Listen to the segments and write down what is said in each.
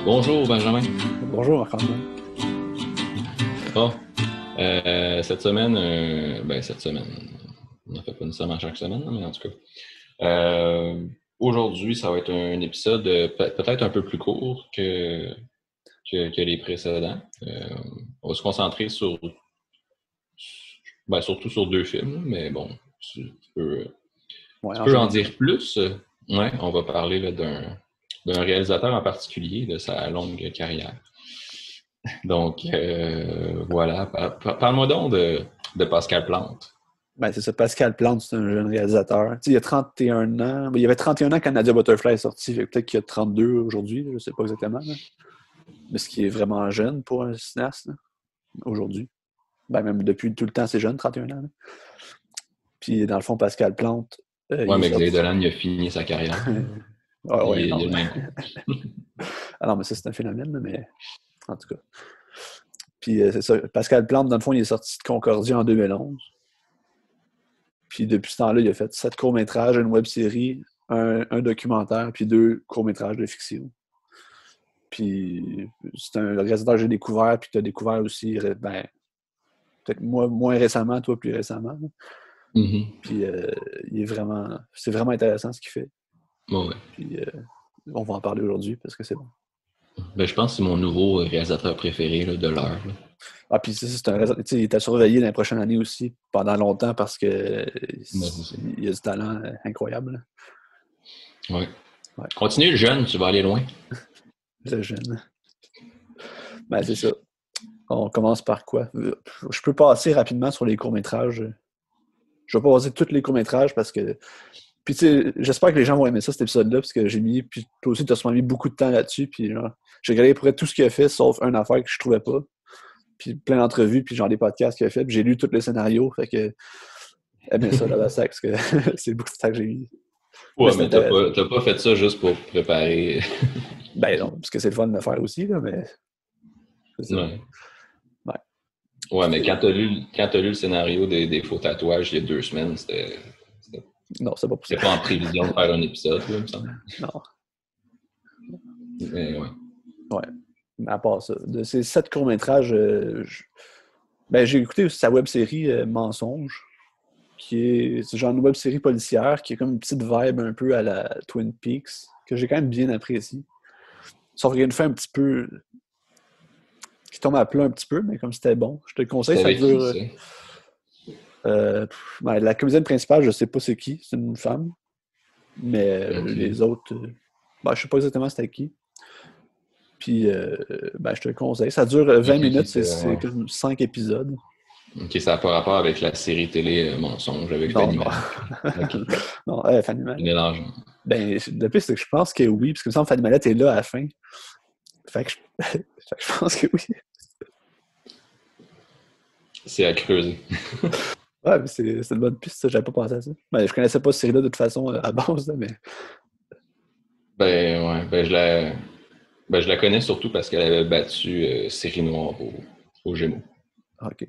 Bonjour Benjamin. Bonjour Marc-Antoine. Bon, cette semaine, on n'en fait pas nécessairement chaque semaine, mais en tout cas, aujourd'hui, ça va être un épisode peut-être un peu plus court que les précédents. On va se concentrer surtout sur deux films, mais bon, tu Ouais, en peux en général. dire plus. Ouais, on va parler là, d'un réalisateur en particulier de sa longue carrière. Donc, voilà. Parle-moi donc de Pascal Plante. Ben, c'est ça, Pascal Plante, c'est un jeune réalisateur. Tu sais, il a 31 ans. Ben, il avait 31 ans quand Nadia Butterfly est sorti. Peut-être qu'il a 32 aujourd'hui, je ne sais pas exactement. Là. Mais ce qui est vraiment jeune pour un cinéaste là, aujourd'hui. Ben, même depuis tout le temps, c'est jeune, 31 ans. Là. Puis, dans le fond, Pascal Plante, Ouais, il est mais Xavier sorti. Dolan, il a fini sa carrière. Ah Il ouais, est, il non. a le même coup. Ah non, mais ça, c'est un phénomène, là, mais en tout cas. Puis, c'est ça. Pascal Plante, dans le fond, il est sorti de Concordia en 2011. Puis depuis ce temps-là, il a fait 7 courts-métrages, une web-série, un documentaire, puis 2 courts-métrages de fiction. Puis c'est un réalisateur que j'ai découvert, puis que tu as découvert aussi, ben, peut-être moins récemment, toi plus récemment. Mm-hmm. Puis c'est vraiment intéressant ce qu'il fait. Bon, ouais. Puis on va en parler aujourd'hui parce que c'est bon. Ben, je pense que c'est mon nouveau réalisateur préféré là, de l'heure. Là. Ah, puis c'est un réalisateur, tu sais, il est à surveiller dans les prochaines années aussi, pendant longtemps, parce que Ben, c'est ça. il a du talent incroyable. Ouais. Ouais, Continue, jeune, tu vas aller loin. très jeune. Ben, c'est ça. On commence par quoi? Je peux passer rapidement sur les courts-métrages. Je vais pas passer tous les courts-métrages parce que. Puis tu sais, j'espère que les gens vont aimer ça, cet épisode-là, parce que j'ai mis. Puis toi aussi, tu as sûrement mis beaucoup de temps là-dessus. Puis genre, j'ai regardé à peu près tout ce qu'il a fait, sauf une affaire que je trouvais pas. Puis plein d'entrevues, puis genre des podcasts qu'il a fait. Puis j'ai lu tous les scénarios. Fait que. Aimez ça, la sac, parce que c'est beaucoup de temps que j'ai mis. Mais Ouais, c'est mais intéressant. t'as pas fait ça juste pour préparer. Ben non, parce que c'est le fun de le faire aussi, là, mais. C'est ça. Ouais. Ouais. Ouais, mais Puis, quand t'as lu le scénario des faux tatouages il y a 2 semaines, non, c'est pas pour ça. c'était pas en prévision de faire un épisode, là, il me semble. Non. Mais ouais. Ouais. Mais à part ça, de ces 7 courts-métrages, ben, j'ai écouté aussi sa web-série Mensonge, c'est genre une web-série policière qui est comme une petite vibe un peu à la Twin Peaks, que j'ai quand même bien apprécié. Sauf qu'il y a une fin un petit peu qui tombe à plat un petit peu, mais comme c'était bon, je te le conseille, C'est ça avec qui, dure. ça? Ben, la comédienne principale, je sais pas c'est qui, c'est une femme, mais Ok. les autres, ben, je sais pas exactement c'était qui. Puis, ben, je te le conseille. Ça dure 20 Ok, minutes, c'est ouais. comme 5 épisodes. Ok, ça n'a pas rapport avec la série télé Mensonge avec Non, Fanny non. Malek. Ok. Non, Fanny Le Mallet. mélange. Ben, le pire, c'est que je pense que oui, parce que me semble Fanny Mallet est là à la fin. Fait que fait que je pense que oui. C'est à creuser. Ouais, mais c'est une bonne piste, ça, j'avais pas pensé à ça. Ben, je connaissais pas cette série-là de toute façon à base, là, mais. Ben, ouais. Je la connais surtout parce qu'elle avait battu Série Noire au Gémeaux. OK. Ouais.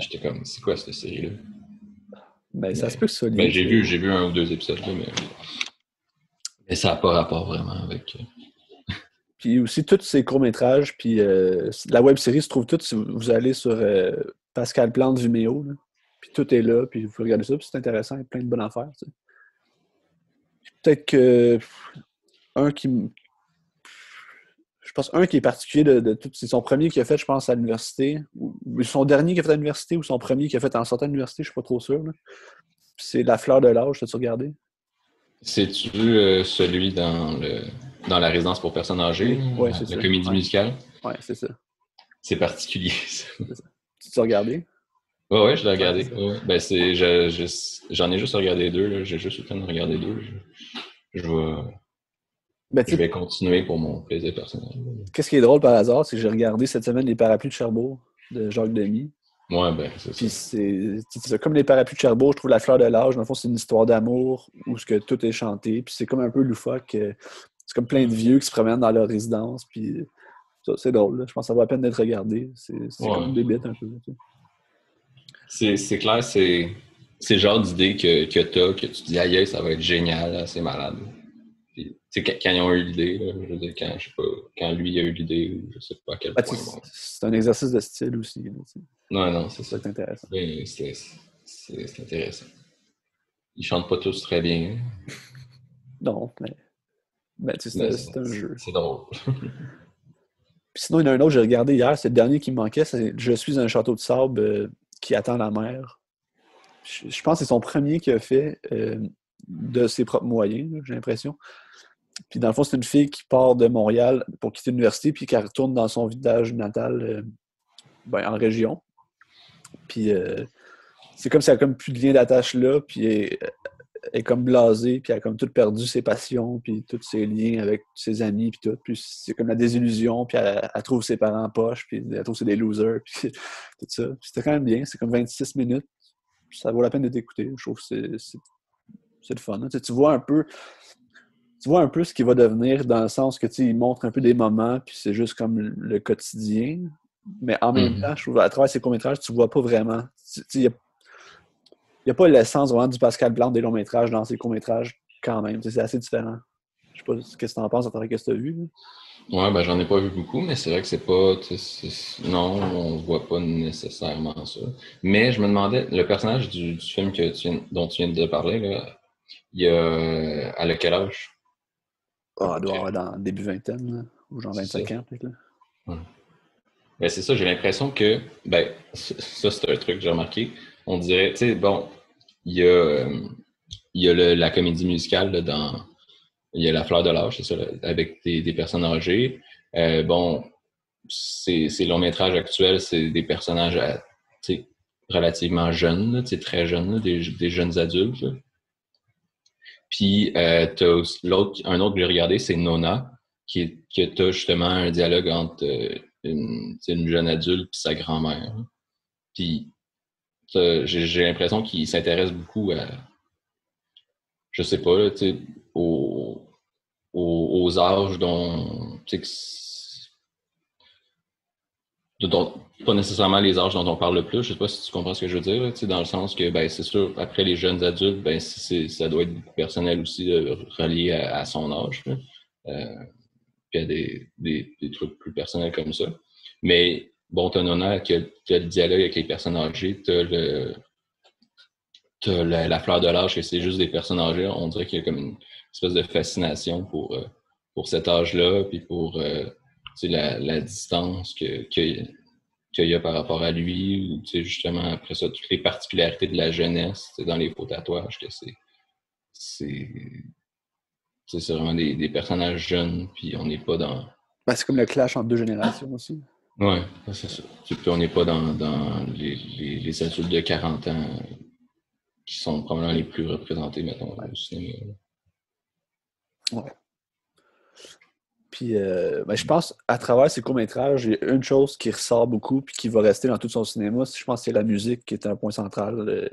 J'étais comme, c'est quoi cette série-là? Ben, ça se Mais, peut que ce soit ben, lié, j'ai ça. vu, j'ai vu un ou deux épisodes, là, mais ça n'a pas rapport vraiment avec. Puis aussi, tous ces courts-métrages, puis la web-série se trouve toute si vous allez sur Pascal Plante Vimeo, là. Puis tout est là, puis vous pouvez regarder ça, puis c'est intéressant, il y a plein de bonnes affaires, tu sais. Peut-être que un qui, je pense un qui est particulier de tout, c'est son premier qu'il a fait, je pense, à l'université, ou son dernier qu'il a fait à l'université, ou son premier qu'il a fait en sortant de l'université, je suis pas trop sûr. Là. C'est La fleur de l'âge, t'as-tu regardé? C'est-tu celui dans la résidence pour personnes âgées, Oui, c'est la ça. comédie Ouais, musicale? ouais c'est ça. C'est particulier, ça. C'est ça. Tu as regardé? Ouais, ouais, je l'ai Ouais, c'est regardé. ça. Ouais, ouais. Ben, j'en ai juste regardé deux, là. J'ai juste eu le temps de regarder deux. Je vais, Ben, je tu sais, vais continuer pour mon plaisir personnel. qu'est-ce qui est drôle par hasard, c'est que j'ai regardé cette semaine Les Parapluies de Cherbourg de Jacques Demy. Ouais, ben, c'est ça. Puis c'est comme Les Parapluies de Cherbourg, je trouve La fleur de l'âge, dans le fond, c'est une histoire d'amour où ce que tout est chanté. Puis c'est comme un peu loufoque. C'est c'est comme plein de vieux qui se promènent dans leur résidence, puis ça, c'est drôle, là. Je pense que ça vaut la peine d'être regardé. C'est comme Ouais. des bêtes un peu. Tu C'est clair, c'est le genre d'idée que t'as, que tu dis, aïe, ça va être génial, là, c'est malade. Puis, tu sais, quand ils ont eu l'idée, là, je veux dire, je sais pas, quand lui a eu l'idée, ou je sais pas à quel point, bon. c'est un exercice de style aussi. Là, Non, non, c'est ça. c'est intéressant. Mais c'est intéressant. Ils chantent pas tous très bien, Non, mais tu sais, mais c'est un jeu. c'est drôle. Puis sinon, il y en a un autre que j'ai regardé hier, c'est le dernier qui me manquait, c'est Je suis un château de sable qui attend la mer. Je pense que c'est son premier qu'il a fait de ses propres moyens, là, j'ai l'impression. Puis dans le fond, c'est une fille qui part de Montréal pour quitter l'université, puis qui retourne dans son village natal en région. Puis c'est comme si elle a comme plus de lien d'attache là, puis elle est comme blasée, puis elle a comme tout perdu ses passions, puis tous ses liens avec ses amis, puis tout. Puis c'est comme la désillusion, puis elle trouve ses parents poches, puis elle trouve que c'est des losers, puis tout ça. Puis c'était quand même bien, c'est comme 26 minutes. Ça vaut la peine d'être écouté. Je trouve que c'est le fun. Hein. Tu vois un peu ce qu'il va devenir dans le sens que il montre un peu des moments, puis c'est juste comme le quotidien. Mais en même temps, je trouve à travers ces courts-métrages, tu vois pas vraiment. Il n'y a pas l'essence vraiment du Pascal Blanc des longs-métrages dans ces courts-métrages quand même. C'est assez différent. Je sais pas ce que tu en penses à travers ce que tu as vu. Là. Ouais, ben j'en ai pas vu beaucoup, mais c'est vrai que c'est pas. Non, on voit pas nécessairement ça. Mais je me demandais, le personnage du film dont tu viens de parler, là, elle a quel âge? Elle doit avoir dans le début vingtaine, là, ou genre 25 ans peut-être. Là. Ouais. Ben, c'est ça, j'ai l'impression que, ben, ça c'est un truc que j'ai remarqué. On dirait, tu sais, bon, il y a, la comédie musicale là, il y a La Fleur de l'âge, c'est ça, là, avec des personnes âgées. Bon, ces longs métrages actuels, c'est des personnages relativement jeunes, là, très jeunes, là, des jeunes adultes. Là. Puis t'as un autre que j'ai regardé, c'est Nona, que t'as justement un dialogue entre une jeune adulte et sa grand-mère. Puis j'ai l'impression qu'il s'intéresse beaucoup à, je sais pas, là, aux, aux âges pas nécessairement les âges dont on parle le plus. Je sais pas si tu comprends ce que je veux dire, là, dans le sens que ben c'est sûr, après les jeunes adultes, ben ça doit être beaucoup personnel aussi relié à son âge. Là. Puis à des trucs plus personnels comme ça. Mais bon, t'as Nona qui a le dialogue avec les personnes âgées, t'as la fleur de l'âge, que c'est juste des personnes âgées. On dirait qu'il y a comme une espèce de fascination pour cet âge-là, puis pour la distance qu'il y a par rapport à lui, ou justement, après ça, toutes les particularités de la jeunesse dans les faux tatouages, que c'est vraiment des personnages jeunes, puis on n'est pas dans... Ben, c'est comme le clash entre deux générations aussi. Ouais, c'est ça. Puis on n'est pas dans les adultes de 40 ans qui sont probablement les plus représentés, mettons, au cinéma. Ouais. Puis, ben, je pense, à travers ces courts-métrages, il y a une chose qui ressort beaucoup puis qui va rester dans tout son cinéma, je pense que c'est la musique qui est un point central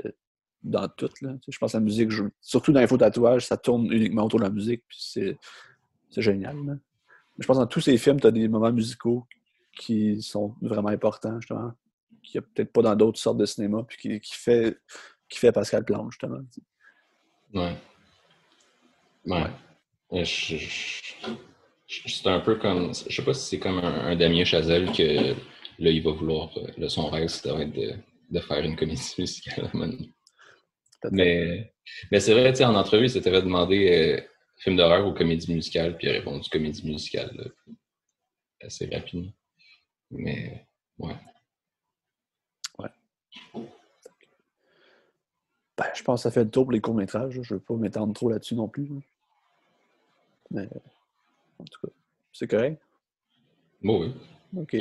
dans tout. Là. Je pense que la musique, surtout dans les faux tatouages, ça tourne uniquement autour de la musique, puis c'est génial. Là. Je pense que dans tous ces films, tu as des moments musicaux qui sont vraiment importants, justement, qu'il n'y a peut-être pas dans d'autres sortes de cinéma, puis qui fait Pascal Plante, justement. Ouais. C'est un peu comme... Je sais pas si c'est comme un Damien Chazelle que là, il va vouloir... son rêve, ça va être de faire une comédie musicale. Mais c'est vrai, tu sais, en entrevue, il s'était fait demander film d'horreur ou comédie musicale, puis il a répondu comédie musicale là, assez rapidement. Mais, ouais. Ouais. Ben, je pense que ça fait le tour pour les courts-métrages. Je ne veux pas m'étendre trop là-dessus non plus. Là. Mais, en tout cas, c'est correct? Bon, oui. OK.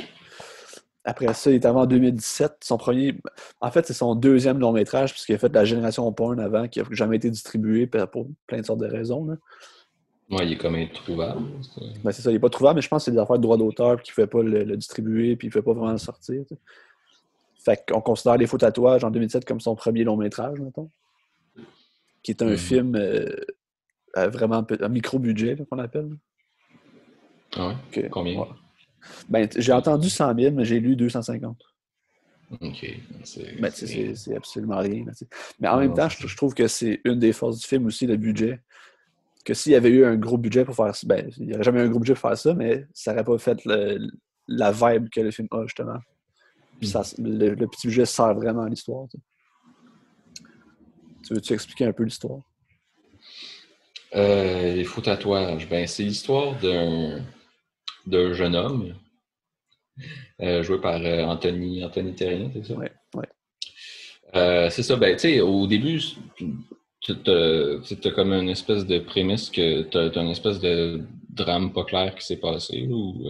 Après ça, il est avant en 2017. Son premier... En fait, c'est son deuxième long-métrage, puisqu'il a fait La Génération Porn avant, qui n'a jamais été distribué pour plein de sortes de raisons. Là. Ouais, il est comme introuvable. Ben, c'est ça, il n'est pas trouvable, mais je pense que c'est des affaires de droit d'auteur, puis qu'il ne fait pas le distribuer, puis il ne fait pas vraiment le sortir. T'sais. Fait qu'on considère Les Faux Tatouages en 2007 comme son premier long-métrage, mettons. Qui est un film vraiment un micro-budget, qu'on appelle. Ah ouais? Que, Combien? ouais. Ben, j'ai entendu 100 000, mais j'ai lu 250. OK. Ben, C'est rien. c'est absolument rien. Là, mais en Non, même non, temps, c'est ça. je trouve que c'est une des forces du film aussi, le budget. Que s'il y avait eu un gros budget pour faire ça, ben, il n'y aurait jamais eu un gros budget pour faire ça, mais ça n'aurait pas fait la vibe que le film a, justement. Puis ça, le petit budget sert vraiment à l'histoire. Tu veux-tu expliquer un peu l'histoire? Les faux tatouages. Ben, c'est l'histoire d'un jeune homme joué par Anthony Terrien, c'est ça? Ouais, ouais. C'est ça, ben, tu sais, au début, t'as comme une espèce de prémisse que t'as une espèce de drame pas clair qui s'est passé, ou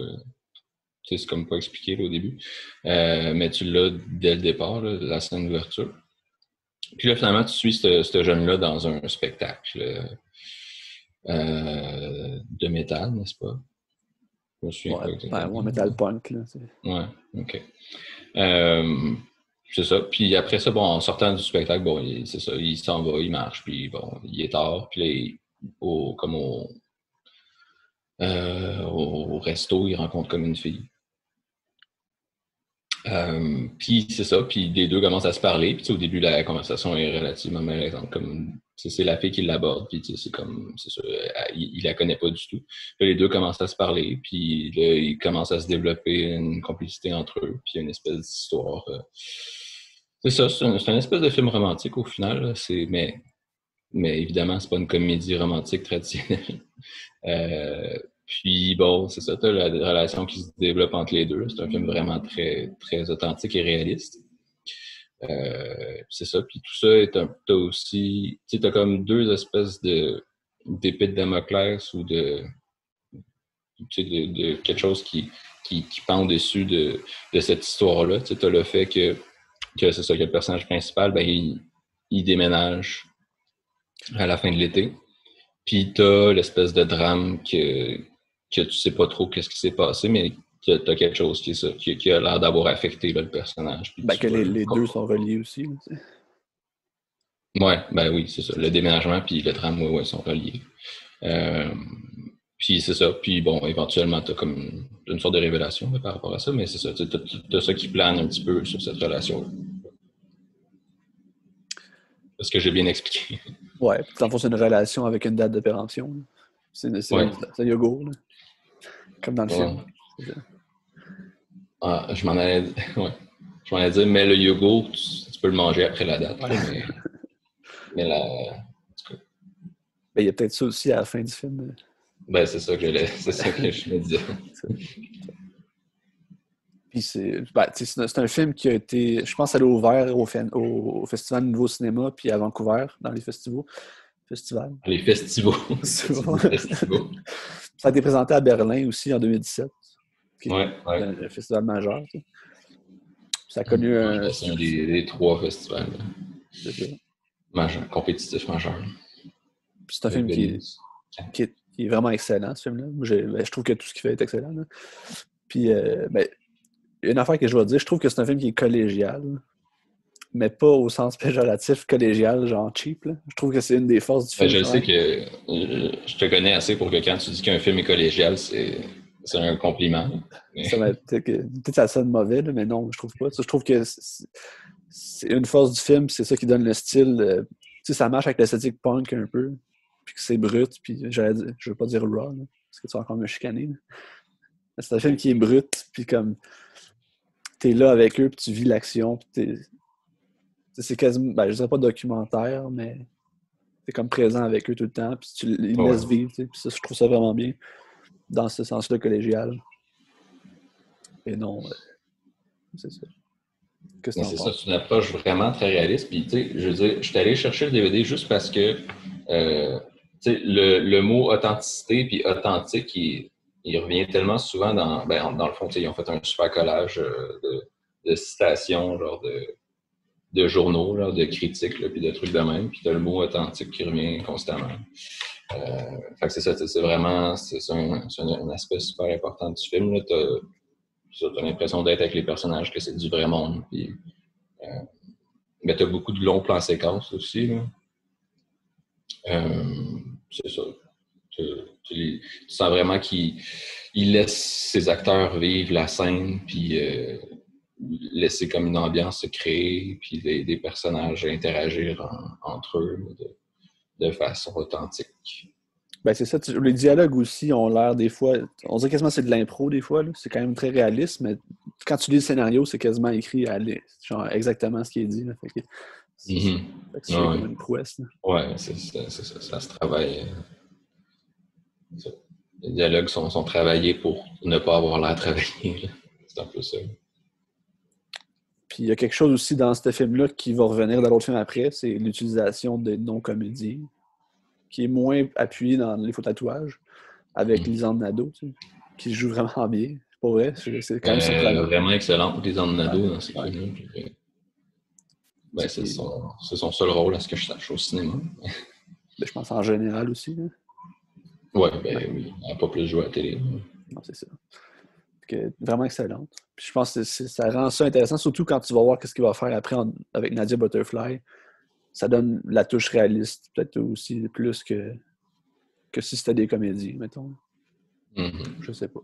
tu sais, c'est comme pas expliqué là, au début. Mais tu l'as dès le départ, là, la scène d'ouverture. Puis là, finalement, tu suis ce jeune-là dans un spectacle de métal, n'est-ce pas? Je me souviens Ouais, pas ben, exactement. ouais, metal punk, là. Ouais, ok. Euh, c'est ça. Puis après ça, bon, en sortant du spectacle, bon, c'est ça, il s'en va, il marche, puis bon, il est tard, puis là, comme au resto, il rencontre comme une fille. Puis c'est ça, puis les deux commencent à se parler, puis tu sais, au début, la conversation est relativement malaisante, comme c'est la fille qui l'aborde, puis tu sais, c'est comme, c'est ça, il la connaît pas du tout. Puis les deux commencent à se parler, puis là, il commence à se développer une complicité entre eux, puis il y a une espèce d'histoire. C'est ça, c'est une espèce de film romantique au final, là, mais évidemment, c'est pas une comédie romantique traditionnelle. Puis bon, c'est ça, t'as la relation qui se développe entre les deux. C'est un film vraiment très, très authentique et réaliste. C'est ça. Puis tout ça t'as aussi, tu sais, t'as comme deux espèces d'épées de Damoclès ou tu sais, de quelque chose qui pend au-dessus de cette histoire-là. Tu sais, t'as le fait que c'est ça, que le personnage principal, ben, il déménage à la fin de l'été. Puis t'as l'espèce de drame que tu sais pas trop qu'est-ce qui s'est passé, mais que t'as quelque chose qui est ça, qui a l'air d'avoir affecté là, le personnage. Puis Ben, tu que veux. les deux sont reliés aussi. Là, tu sais. Ouais, ben oui, c'est ça. Le déménagement puis le drame, ouais, sont reliés. Euh, puis c'est ça. Puis bon, éventuellement, t'as comme une sorte de révélation là, par rapport à ça, mais c'est ça. T'as ça qui plane un petit peu sur cette relation-là. Est-ce que j'ai bien expliqué? Ouais, puis dans le fond, c'est une relation avec une date de péremption. Là. Ouais. C'est yogourt, là, comme dans le film. Ouais. C'est ça. Ah, je m'en allais, ouais. Je m'en allais dire, mais le yogourt, tu peux le manger après la date, Ouais. là, mais la, Ben, il y a peut-être ça aussi à la fin du film. Là. ben, c'est ça que je me disais. Ça. Puis ben, c'est un film qui a été, je pense, elle a ouvert au Festival Nouveau Cinéma, puis à Vancouver, dans les festivals. Les festivals. Tu Souvent. dis festivals. Ça a été présenté à Berlin aussi en 2017, qui est Ouais, ouais. un festival majeur. Tu sais. Ça a connu un. C'est un des trois festivals là, C'est ça. majeurs, compétitifs majeurs. C'est un Avec film Venise. qui est vraiment excellent, ce film-là. Ben, je trouve que tout ce qu'il fait est excellent. Là. Puis, ben, une affaire que je dois dire, je trouve que c'est un film qui est collégial, mais pas au sens péjoratif collégial, genre cheap. Là. Je trouve que c'est une des forces du Ben, film. je sais Justement. que je te connais assez pour que quand tu dis qu'un film est collégial, c'est un compliment. Mais... Ça peut-être ça sonne mauvais, là, mais non, je trouve pas. Ça, je trouve que c'est une force du film, c'est ça qui donne le style. Tu sais, ça marche avec l'esthétique punk un peu, puis que c'est brut, puis je veux pas dire raw, là, parce que tu vas encore me chicaner. Là. C'est un film qui est brut, puis comme t'es là avec eux, puis tu vis l'action, puis c'est quasiment, ben, je dirais pas documentaire, mais t'es comme présent avec eux tout le temps, puis ils te Ouais. laissent vivre, tu sais, puis ça, je trouve ça vraiment bien, dans ce sens-là collégial. Et non, c'est ça. Qu'est-ce que Mais t'en c'est ça, penses? c'est une approche vraiment très réaliste. Puis, tu sais, je veux dire, je suis allé chercher le DVD juste parce que, tu sais, le mot authenticité puis authentique, il revient tellement souvent dans le fond, tu sais, ils ont fait un super collage de citations, genre de journaux, là, de critiques, là, puis de trucs de même. Puis, t'as le mot authentique qui revient constamment. Fait que c'est ça, c'est vraiment, c'est un aspect super important du film, là. T'as l'impression d'être avec les personnages, que c'est du vrai monde. Puis, mais tu as beaucoup de longs plans séquences aussi. Là. C'est ça. Tu sens vraiment il laisse ses acteurs vivre la scène, puis laisser comme une ambiance se créer, puis des personnages interagir entre eux de façon authentique. Ben, c'est ça. Les dialogues aussi ont l'air des fois. On dirait quasiment que c'est de l'impro des fois. Là. C'est quand même très réaliste, mais quand tu lis le scénario, c'est quasiment écrit genre exactement ce qui est dit. Là. Fait que c'est comme une prouesse. Là. Ouais, c'est ça, ça se travaille. Les dialogues sont travaillés pour ne pas avoir l'air travaillé. C'est un peu ça. Puis il y a quelque chose aussi dans ce film-là qui va revenir dans l'autre film après, c'est l'utilisation des non-comédiens, qui est moins appuyé dans les faux tatouages, avec Lisanne Nadeau, tu sais, qui joue vraiment bien. Pour vrai, c'est quand même surprenant. Vraiment excellente, Lisanne Nadeau, dans ces ouais. films. Ben, c'est son seul rôle, à ce que je sache, au cinéma. Ben, je pense en général aussi. Là. Oui, oui. Elle n'a pas plus joué à la télé. Non, c'est ça. Vraiment excellente. Puis je pense que ça rend ça intéressant, surtout quand tu vas voir ce qu'il va faire après avec Nadia Butterfly. Ça donne la touche réaliste, peut-être aussi plus que si c'était des comédies, mettons. Je sais pas.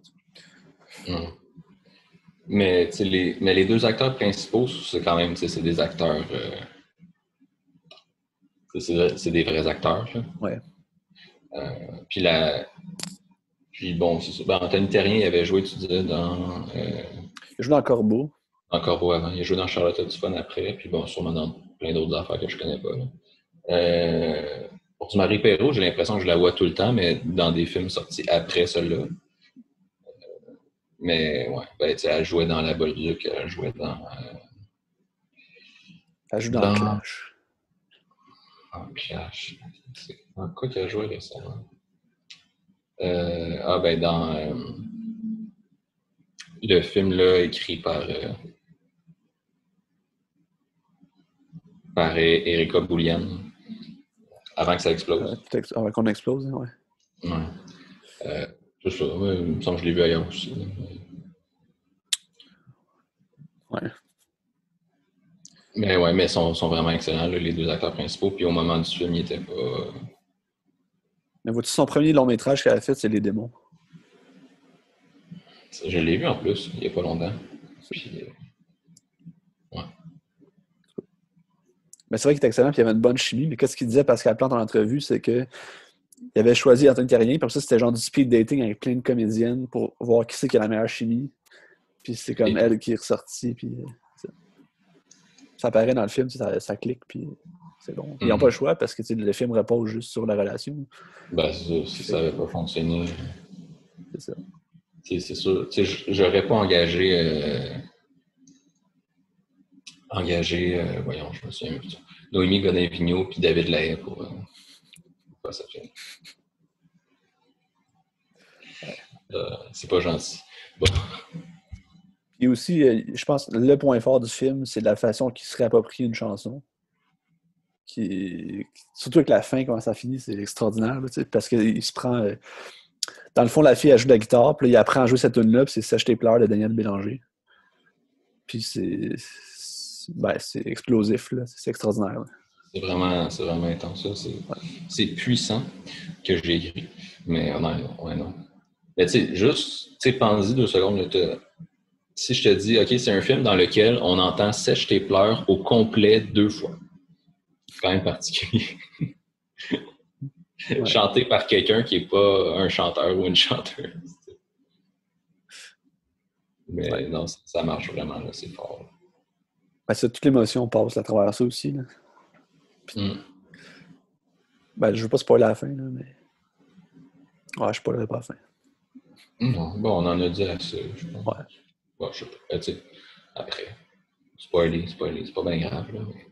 Mais les deux acteurs principaux, c'est quand même, c'est des acteurs. C'est des vrais acteurs. Là. Ouais. Puis bon, c'est ça. Ben, Anthony Terrien, il avait joué, tu disais, dans. Il joue dans Corbeau. Dans Corbeau avant. Il a joué dans Charlotte du Fun après. Puis bon, sûrement dans plein d'autres affaires que je connais pas. Rosemary Perrault, j'ai l'impression que je la vois tout le temps, mais dans des films sortis après celle-là. Mais ouais, ben, elle jouait dans La Bolduc, elle jouait dans. Elle joue dans Clash. Clash. C'est dans quoi qu'elle a joué récemment? Dans le film là écrit par Erika Bouliane, avant que ça explose. Peut-être avant qu'on explose, ouais. C'est ça, il me semble que je l'ai vu ailleurs aussi. Ouais. Mais ils sont vraiment excellents, là, les deux acteurs principaux. Puis au moment du film, ils n'étaient pas. Mais vois-tu, son premier long métrage qu'elle a fait, c'est Les Démons. Je l'ai vu en plus, il n'y a pas longtemps. Puis, ouais. Mais c'est vrai qu'il était excellent, puis il y avait une bonne chimie. Mais qu'est-ce qu'il disait Pascal Plante en entrevue, c'est que il avait choisi Anthony Terrien, puis ça, c'était genre du speed dating avec plein de comédiennes pour voir qui c'est qui a la meilleure chimie. Puis c'est comme elle qui est ressortie, puis ça apparaît dans le film, ça clique, puis c'est bon. Ils n'ont pas le choix parce que le film repose juste sur la relation. Ben, c'est ça, si ça n'avait pas fonctionné. C'est ça. C'est sûr. J'aurais pas engagé, voyons, je me souviens plus. Noémie Godin-Vigneault puis David Lahaye pour faire ça film. C'est pas gentil. Bon. Et aussi, je pense le point fort du film, c'est la façon qu'il se réapproprie une chanson. Surtout avec la fin, comment ça finit, c'est extraordinaire. Là, parce qu'il se prend. Dans le fond, la fille, elle joue de la guitare, puis là, il apprend à jouer cette tune-là, puis c'est Sèche tes pleurs de Daniel Bélanger. Puis c'est explosif, là. C'est extraordinaire. Là. C'est vraiment intense, ça. C'est puissant que j'ai écrit. Mais non. Mais tu sais, juste, pense-y 2 secondes. Là, si je te dis, OK, c'est un film dans lequel on entend Sèche tes pleurs au complet 2 fois. C'est quand même particulier. Ouais. Chanté par quelqu'un qui n'est pas un chanteur ou une chanteuse. Mais non, ça marche vraiment, là, c'est fort. Ben, toute l'émotion passe à travers ça aussi. Là. Puis, ben, je ne veux pas spoiler la fin, là, mais. Ouais, je ne spoilerai pas la fin. Non, bon, on en a dit assez, je pense. Ouais. Bon, je sais pas. Tu sais, après, spoiler, c'est pas bien grave, là. Mais...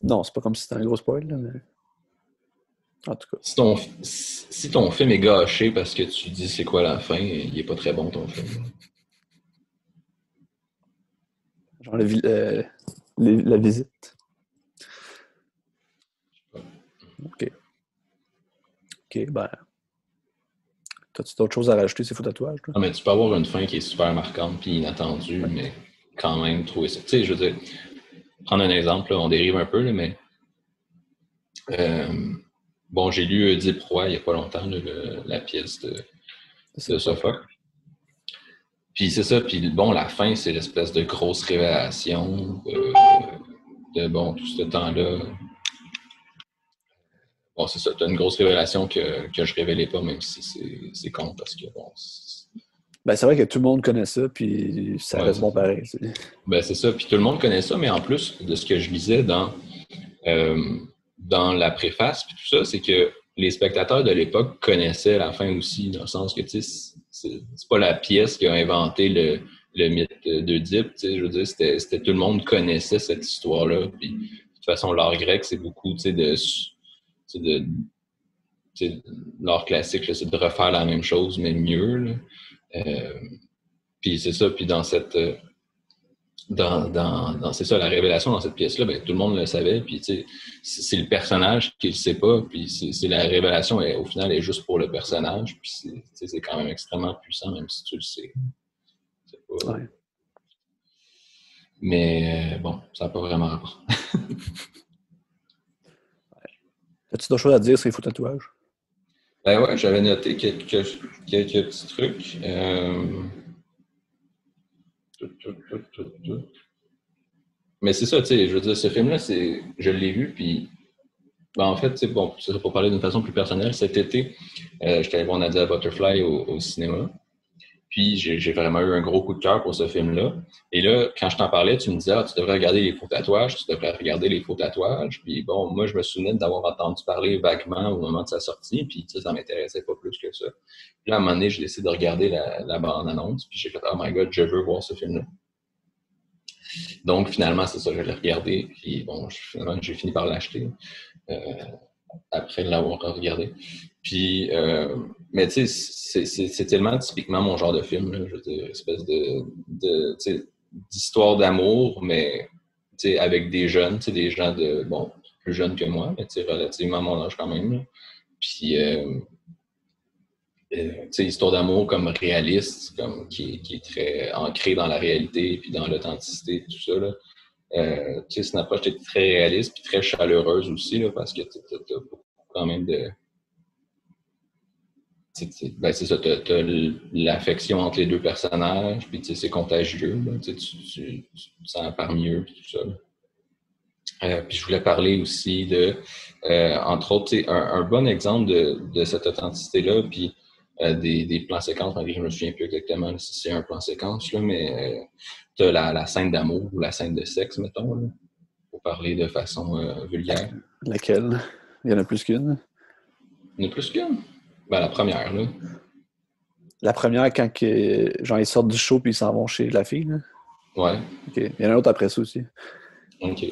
Non, c'est pas comme si c'était un gros spoil, là, mais. En tout cas. Si ton film est gâché parce que tu dis c'est quoi la fin, il est pas très bon, ton film. Genre la visite. OK. OK, ben. T'as-tu d'autres choses à rajouter, ces faux tatouages? Non, mais tu peux avoir une fin qui est super marquante puis inattendue, mais quand même trouver ça. Tu sais, je veux dire, prendre un exemple, là, on dérive un peu, là, mais. Bon, j'ai lu Oedipe Roi il n'y a pas longtemps, là, la pièce de Sophocle. Puis c'est ça, puis bon, la fin, c'est l'espèce de grosse révélation bon, tout ce temps-là. Bon, c'est ça, t'as une grosse révélation que je révélais pas, même si c'est con, parce que bon, Ben, c'est vrai que tout le monde connaît ça, puis ça ouais, reste c'est bon ça. pareil. Ben, c'est ça, puis tout le monde connaît ça, mais en plus de ce que je lisais euh, dans la préface, puis tout ça, c'est que les spectateurs de l'époque connaissaient la fin aussi, dans le sens que, tu sais, c'est pas la pièce qui a inventé le mythe d'Oedipe, tu sais, je veux dire, c'était tout le monde connaissait cette histoire-là, puis de toute façon, l'art grec, c'est beaucoup, tu sais, tu sais, l'art classique, là, c'est de refaire la même chose, mais mieux, là. Puis c'est ça, puis dans cette... c'est ça, la révélation dans cette pièce-là, ben, tout le monde le savait, puis tu sais, c'est le personnage qui le sait pas, puis c'est la révélation, au final, est juste pour le personnage, puis c'est quand même extrêmement puissant, même si tu le sais. Pas... Ouais. Mais bon, ça n'a pas vraiment rapport. As-tu d'autres choses à dire sur les faux tatouages? Ben ouais, j'avais noté quelques petits trucs. Mais c'est ça, tu sais, je veux dire, ce film-là, je l'ai vu, puis ben, en fait, bon, pour parler d'une façon plus personnelle, cet été, j'étais allé voir Nadia Butterfly au cinéma. Puis j'ai vraiment eu un gros coup de cœur pour ce film-là. Et là, quand je t'en parlais, tu me disais, ah, tu devrais regarder les faux tatouages, tu devrais regarder les faux tatouages. Puis bon, moi, je me souvenais d'avoir entendu parler vaguement au moment de sa sortie, puis ça m'intéressait pas plus que ça. Puis là, à un moment donné, j'ai décidé de regarder la bande-annonce, puis j'ai fait, oh my god, je veux voir ce film-là. Donc, finalement, c'est ça, je l'ai regardé, puis bon, finalement, j'ai fini par l'acheter. Euh, après l'avoir regardé. Puis, mais tu sais, c'est tellement typiquement mon genre de film, là, je veux dire, espèce d'histoire d'amour, mais tu sais, avec des jeunes, tu sais, des gens bon, plus jeunes que moi, mais tu sais, relativement à mon âge quand même. Là. Puis, tu sais, histoire d'amour comme réaliste, comme qui est très ancrée dans la réalité, puis dans l'authenticité, tout ça, là. Tu sais, c'est une approche qui est très réaliste puis très chaleureuse aussi, là, parce que tu as beaucoup quand même de... Ben, c'est ça, t'as l'affection entre les deux personnages, puis c'est contagieux, là, tu te sens parmi eux, puis tout ça. Puis je voulais parler aussi entre autres, un bon exemple de cette authenticité-là, puis des plans séquences, malgré que je me souviens plus exactement si c'est un plan séquence, là, mais t'as la scène d'amour ou la scène de sexe, mettons, là, pour parler de façon vulgaire. Laquelle? Il y en a plus qu'une. Il y en a plus qu'une? Ben, la première, là. La première, quand genre, ils sortent du show puis ils s'en vont chez la fille. Là. Ouais, OK. Il y en a un autre après ça aussi. ok.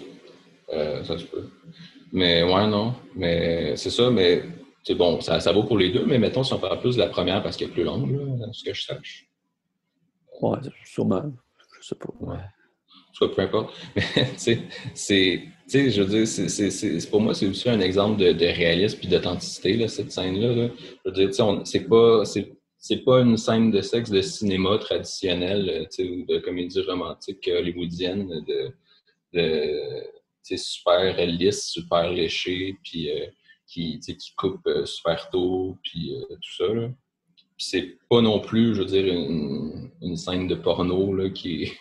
Ça se peut. Mais ouais, non. Mais c'est ça, mais c'est bon, ça vaut pour les deux, mais mettons si on parle plus de la première parce qu'elle est plus longue, là, ce que je sache. Ouais, sûrement. Je sais pas. Ouais. Soit peu importe. Mais je veux dire, pour moi, c'est aussi un exemple de réalisme et d'authenticité, là, cette scène-là. Là. Je veux dire, c'est pas une scène de sexe de cinéma traditionnel, ou de comédie romantique hollywoodienne super lisse, super léché, puis qui coupe super tôt, puis tout ça. Là. Puis c'est pas non plus, je veux dire, une scène de porno là, qui est,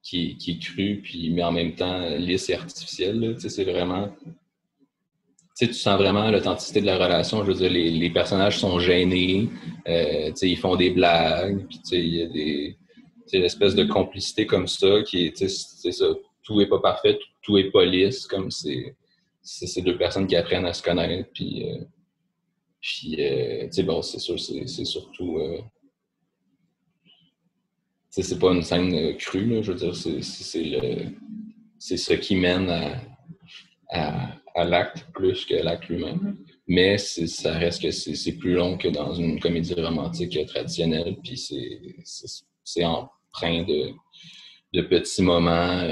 qui est crue, puis, mais en même temps lisse et artificielle. C'est vraiment. Tu sens vraiment l'authenticité de la relation. Je veux dire, les personnages sont gênés, ils font des blagues, puis il y a l'espèce de complicité comme ça qui est, c'est ça, tout est pas parfait, tout est pas lisse, comme c'est ces deux personnes qui apprennent à se connaître, bon, c'est sûr, c'est surtout, c'est pas une scène crue, là, je veux dire, c'est ce qui mène à l'acte plus que l'acte lui-même. Mais ça reste que c'est plus long que dans une comédie romantique traditionnelle, puis c'est empreint de petits moments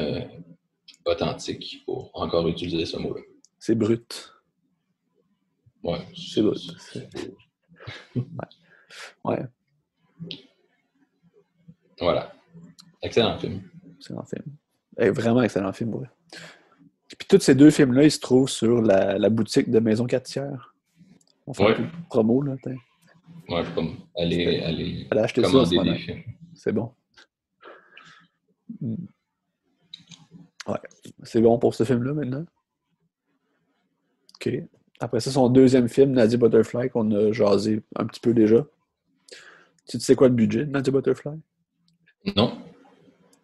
authentiques, pour encore utiliser ce mot-là. C'est brut. Ouais. C'est brut. Ouais. Ouais. Voilà. Excellent film. Excellent film. Vraiment excellent film, ouais. Puis tous ces deux films-là, ils se trouvent sur la boutique de Maison Quartière. On fait un peu de promo, là. Ouais, faut comme aller Allez acheter ça ce commander des moment. films. C'est bon. Mm. Ouais. C'est bon pour ce film-là maintenant. OK. Après ça, son deuxième film, Nadia Butterfly, qu'on a jasé un petit peu déjà. Tu sais quoi le budget de Nadia Butterfly? Non?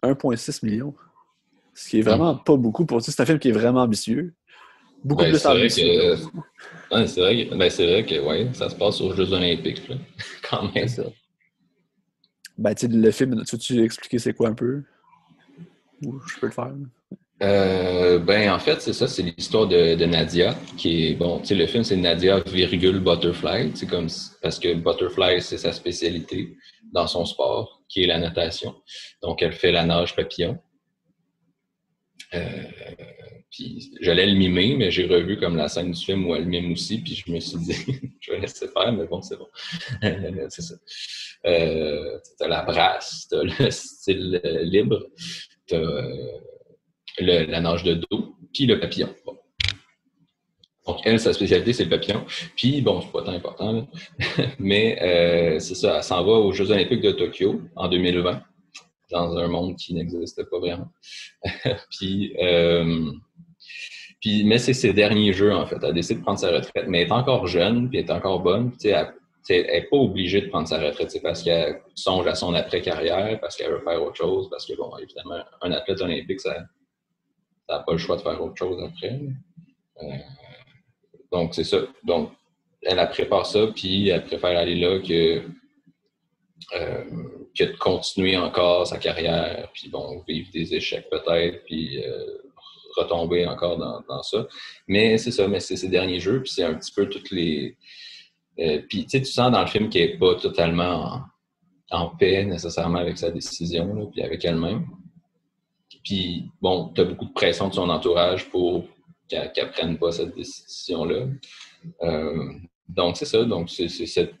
1,6 million. Ce qui est vraiment Hum. pas beaucoup pour. C'est un film qui est vraiment ambitieux. Beaucoup Ben, plus c'est vrai ambitieux. que. Ouais, c'est vrai que ouais, ça se passe aux Jeux Olympiques, là, quand C'est même. ça. Ben, tu sais, le film, tu expliquer c'est quoi un peu? Ou je peux le faire. Ben, en fait, c'est ça, c'est l'histoire de Nadia, qui est, bon, tu sais, le film, c'est Nadia, virgule, Butterfly, c'est comme, parce que Butterfly, c'est sa spécialité dans son sport, qui est la natation. Donc, elle fait la nage papillon. Euh, Puis j'allais le mimer, mais j'ai revu comme la scène du film où elle mime aussi, puis je me suis dit, je vais laisser faire, mais bon, c'est bon. C'est ça. T'as la brasse, t'as le style libre, t'as la nage de dos, puis le papillon. Bon. Donc, elle, sa spécialité, c'est le papillon. Puis, bon, c'est pas tant important, là. Mais c'est ça, elle s'en va aux Jeux Olympiques de Tokyo en 2020, dans un monde qui n'existe pas vraiment. Puis, mais c'est ses derniers jeux, en fait. Elle décide de prendre sa retraite, mais elle est encore jeune, puis elle est encore bonne. Puis, elle n'est pas obligée de prendre sa retraite, c'est parce qu'elle songe à son après-carrière, parce qu'elle veut faire autre chose, parce que, bon, évidemment, un athlète olympique, ça n'a pas le choix de faire autre chose après. Donc, c'est ça. Donc, elle prépare ça, puis elle préfère aller là euh, que de continuer encore sa carrière, puis bon, vivre des échecs peut-être, puis retomber encore dans ça. Mais c'est ça, mais c'est ces derniers jeux, puis c'est un petit peu toutes les... puis tu sais, tu sens dans le film qu'elle n'est pas totalement en paix nécessairement avec sa décision, là, puis avec elle-même. Puis bon, tu as beaucoup de pression de son entourage pour qu'elle prenne pas cette décision-là. Donc c'est ça, donc c'est cette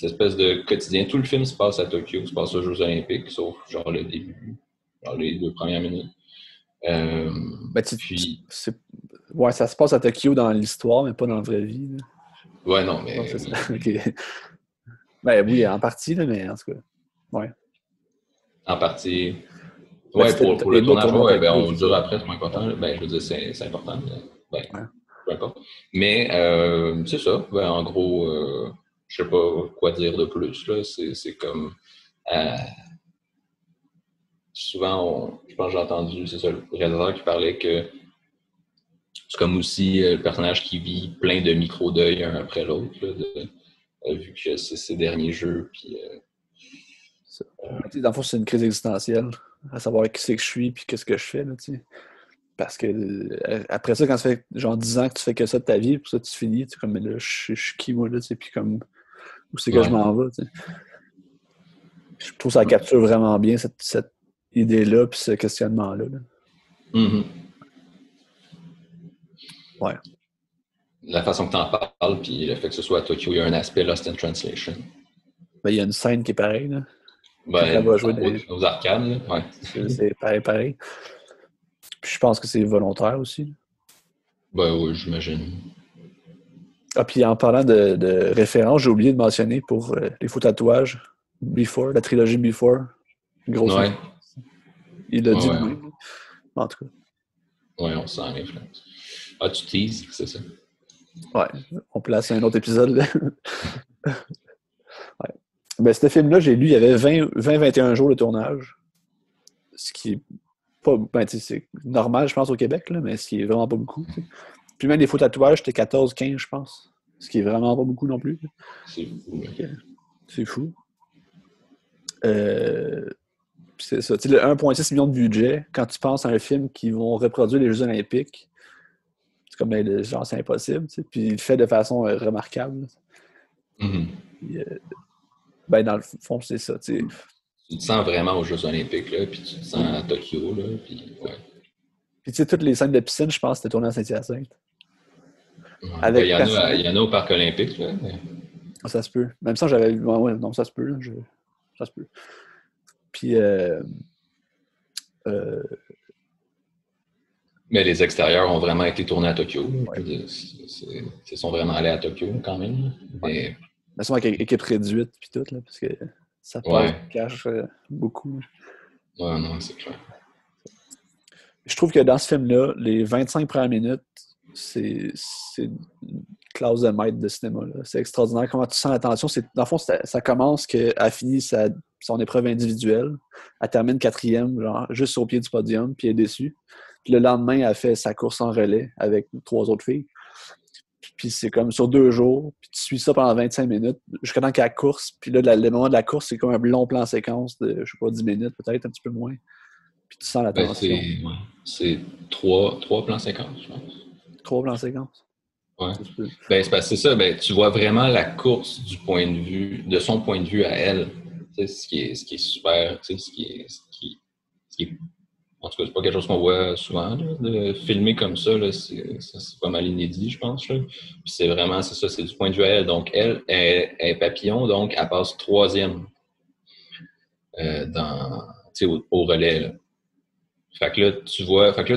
espèce de quotidien. Tout le film se passe à Tokyo, se passe aux Jeux Olympiques, sauf genre le début, genre les 2 premières minutes. Euh, Ben, puis, ouais, ça se passe à Tokyo dans l'histoire, mais pas dans la vraie vie. Là. ouais, non, Non, mais c'est ça. oui. OK. Ben oui, en partie, là, mais en tout cas. Ouais. En partie, Ben, ouais, t'as pour des le bouts tournage, tournés à ouais, ben, Tokyo, on c'est le ça. dira après, c'est pas important. Ben, je veux dire, c'est important. Ben, Ouais. peu importe. Mais, c'est ça. Ben, en gros, je sais pas quoi dire de plus, là. C'est comme, euh, souvent, je pense que j'ai entendu, c'est ça, le réalisateur qui parlait que c'est comme aussi le personnage qui vit plein de micro-deuils un après l'autre, là, vu que c'est ses derniers jeux, puis Ça. Ben, dans le fond, c'est une crise existentielle, à savoir qui c'est que je suis puis qu'est-ce que je fais. Là, parce que après ça, quand ça fait genre 10 ans que tu fais que ça de ta vie, pour ça tu finis, tu comme, mais là, je suis qui moi, là, puis comme, où c'est que je ouais. m'en vais. T'sais. Je trouve que ça capture vraiment bien cette idée-là puis ce questionnement-là. Là. Mm-hmm. Ouais. La façon que tu en parles, puis le fait que ce soit à Tokyo, il y a un aspect Lost in Translation. Ben, il y a une scène qui est pareille, là. Quand elle Ben, va jouer des. aux arcades, là, ouais. C'est pareil, pareil. Puis je pense que c'est volontaire aussi. Ben oui, j'imagine. Ah, puis en parlant de références, j'ai oublié de mentionner pour les faux tatouages, Before, la trilogie Before, grosse Ouais, influence. Il l'a ouais, dit de ouais. même. En tout cas, Ouais, on sent l'influence. Ah, tu teases, c'est ça. ouais, on place un autre épisode. Là. Ouais. Ben, ce film-là, j'ai lu, il y avait 20-21 jours de tournage, ce qui est pas, ben, c'est normal, je pense, au Québec, là, mais ce qui est vraiment pas beaucoup. T'sais. Puis même les faux tatouages, c'était 14-15, je pense, ce qui est vraiment pas beaucoup non plus. C'est fou, là. C'est fou. Euh, c'est ça. Le 1,6 million de budget, quand tu penses à un film qui vont reproduire les Jeux Olympiques, c'est comme ben, genre c'est impossible. Puis il le fait de façon remarquable. Mm-hmm. Puis, ben, dans le fond, c'est ça. Tu te sens vraiment aux Jeux Olympiques, là, puis tu te sens à Tokyo, là, puis ouais. Puis tu sais, toutes les scènes de piscine, je pense, c'était tourné à Saint-Hyacinthe. Ouais. Ben, Avec personne. il y en a au Parc olympique, là. Mais... Ça se peut. Même ça, j'avais vu. Ouais, non, ça se peut. Là, ça se peut. Puis, euh, mais les extérieurs ont vraiment été tournés à Tokyo. ouais, Ils sont vraiment allés à Tokyo, quand même. ouais. Mais Mais sûrement avec équipe réduite puis tout, là, parce que ça passe Ouais, du cash beaucoup. ouais, non, c'est clair. Je trouve que dans ce film-là, les 25 premières minutes, c'est une classe de maître de cinéma. Là. C'est extraordinaire comment tu sens la tension. Dans le fond, ça commence qu'elle finit son épreuve individuelle. Elle termine quatrième, genre, juste au pied du podium, puis elle est déçue. Puis le lendemain, elle fait sa course en relais avec 3 autres filles. Puis c'est comme sur 2 jours, puis tu suis ça pendant 25 minutes, jusqu'à temps qu'elle course. Puis là, le moment de la course, c'est comme un long plan séquence de, je sais pas, 10 minutes, peut-être un petit peu moins. Puis tu sens la Ben, tension. c'est trois plans séquences, je pense. 3 plans séquence. Ouais. Ça se peut. Ben, c'est ça, ben, tu vois vraiment la course de son point de vue à elle. Tu sais, ce qui est super, tu sais, ce qui est en tout cas, c'est pas quelque chose qu'on voit souvent, là, de filmer comme ça, là, c'est pas mal inédit, je pense. Là. Puis c'est ça, c'est du point de vue à elle. Donc, elle est papillon, donc elle passe troisième au relais. Là. Fait que là,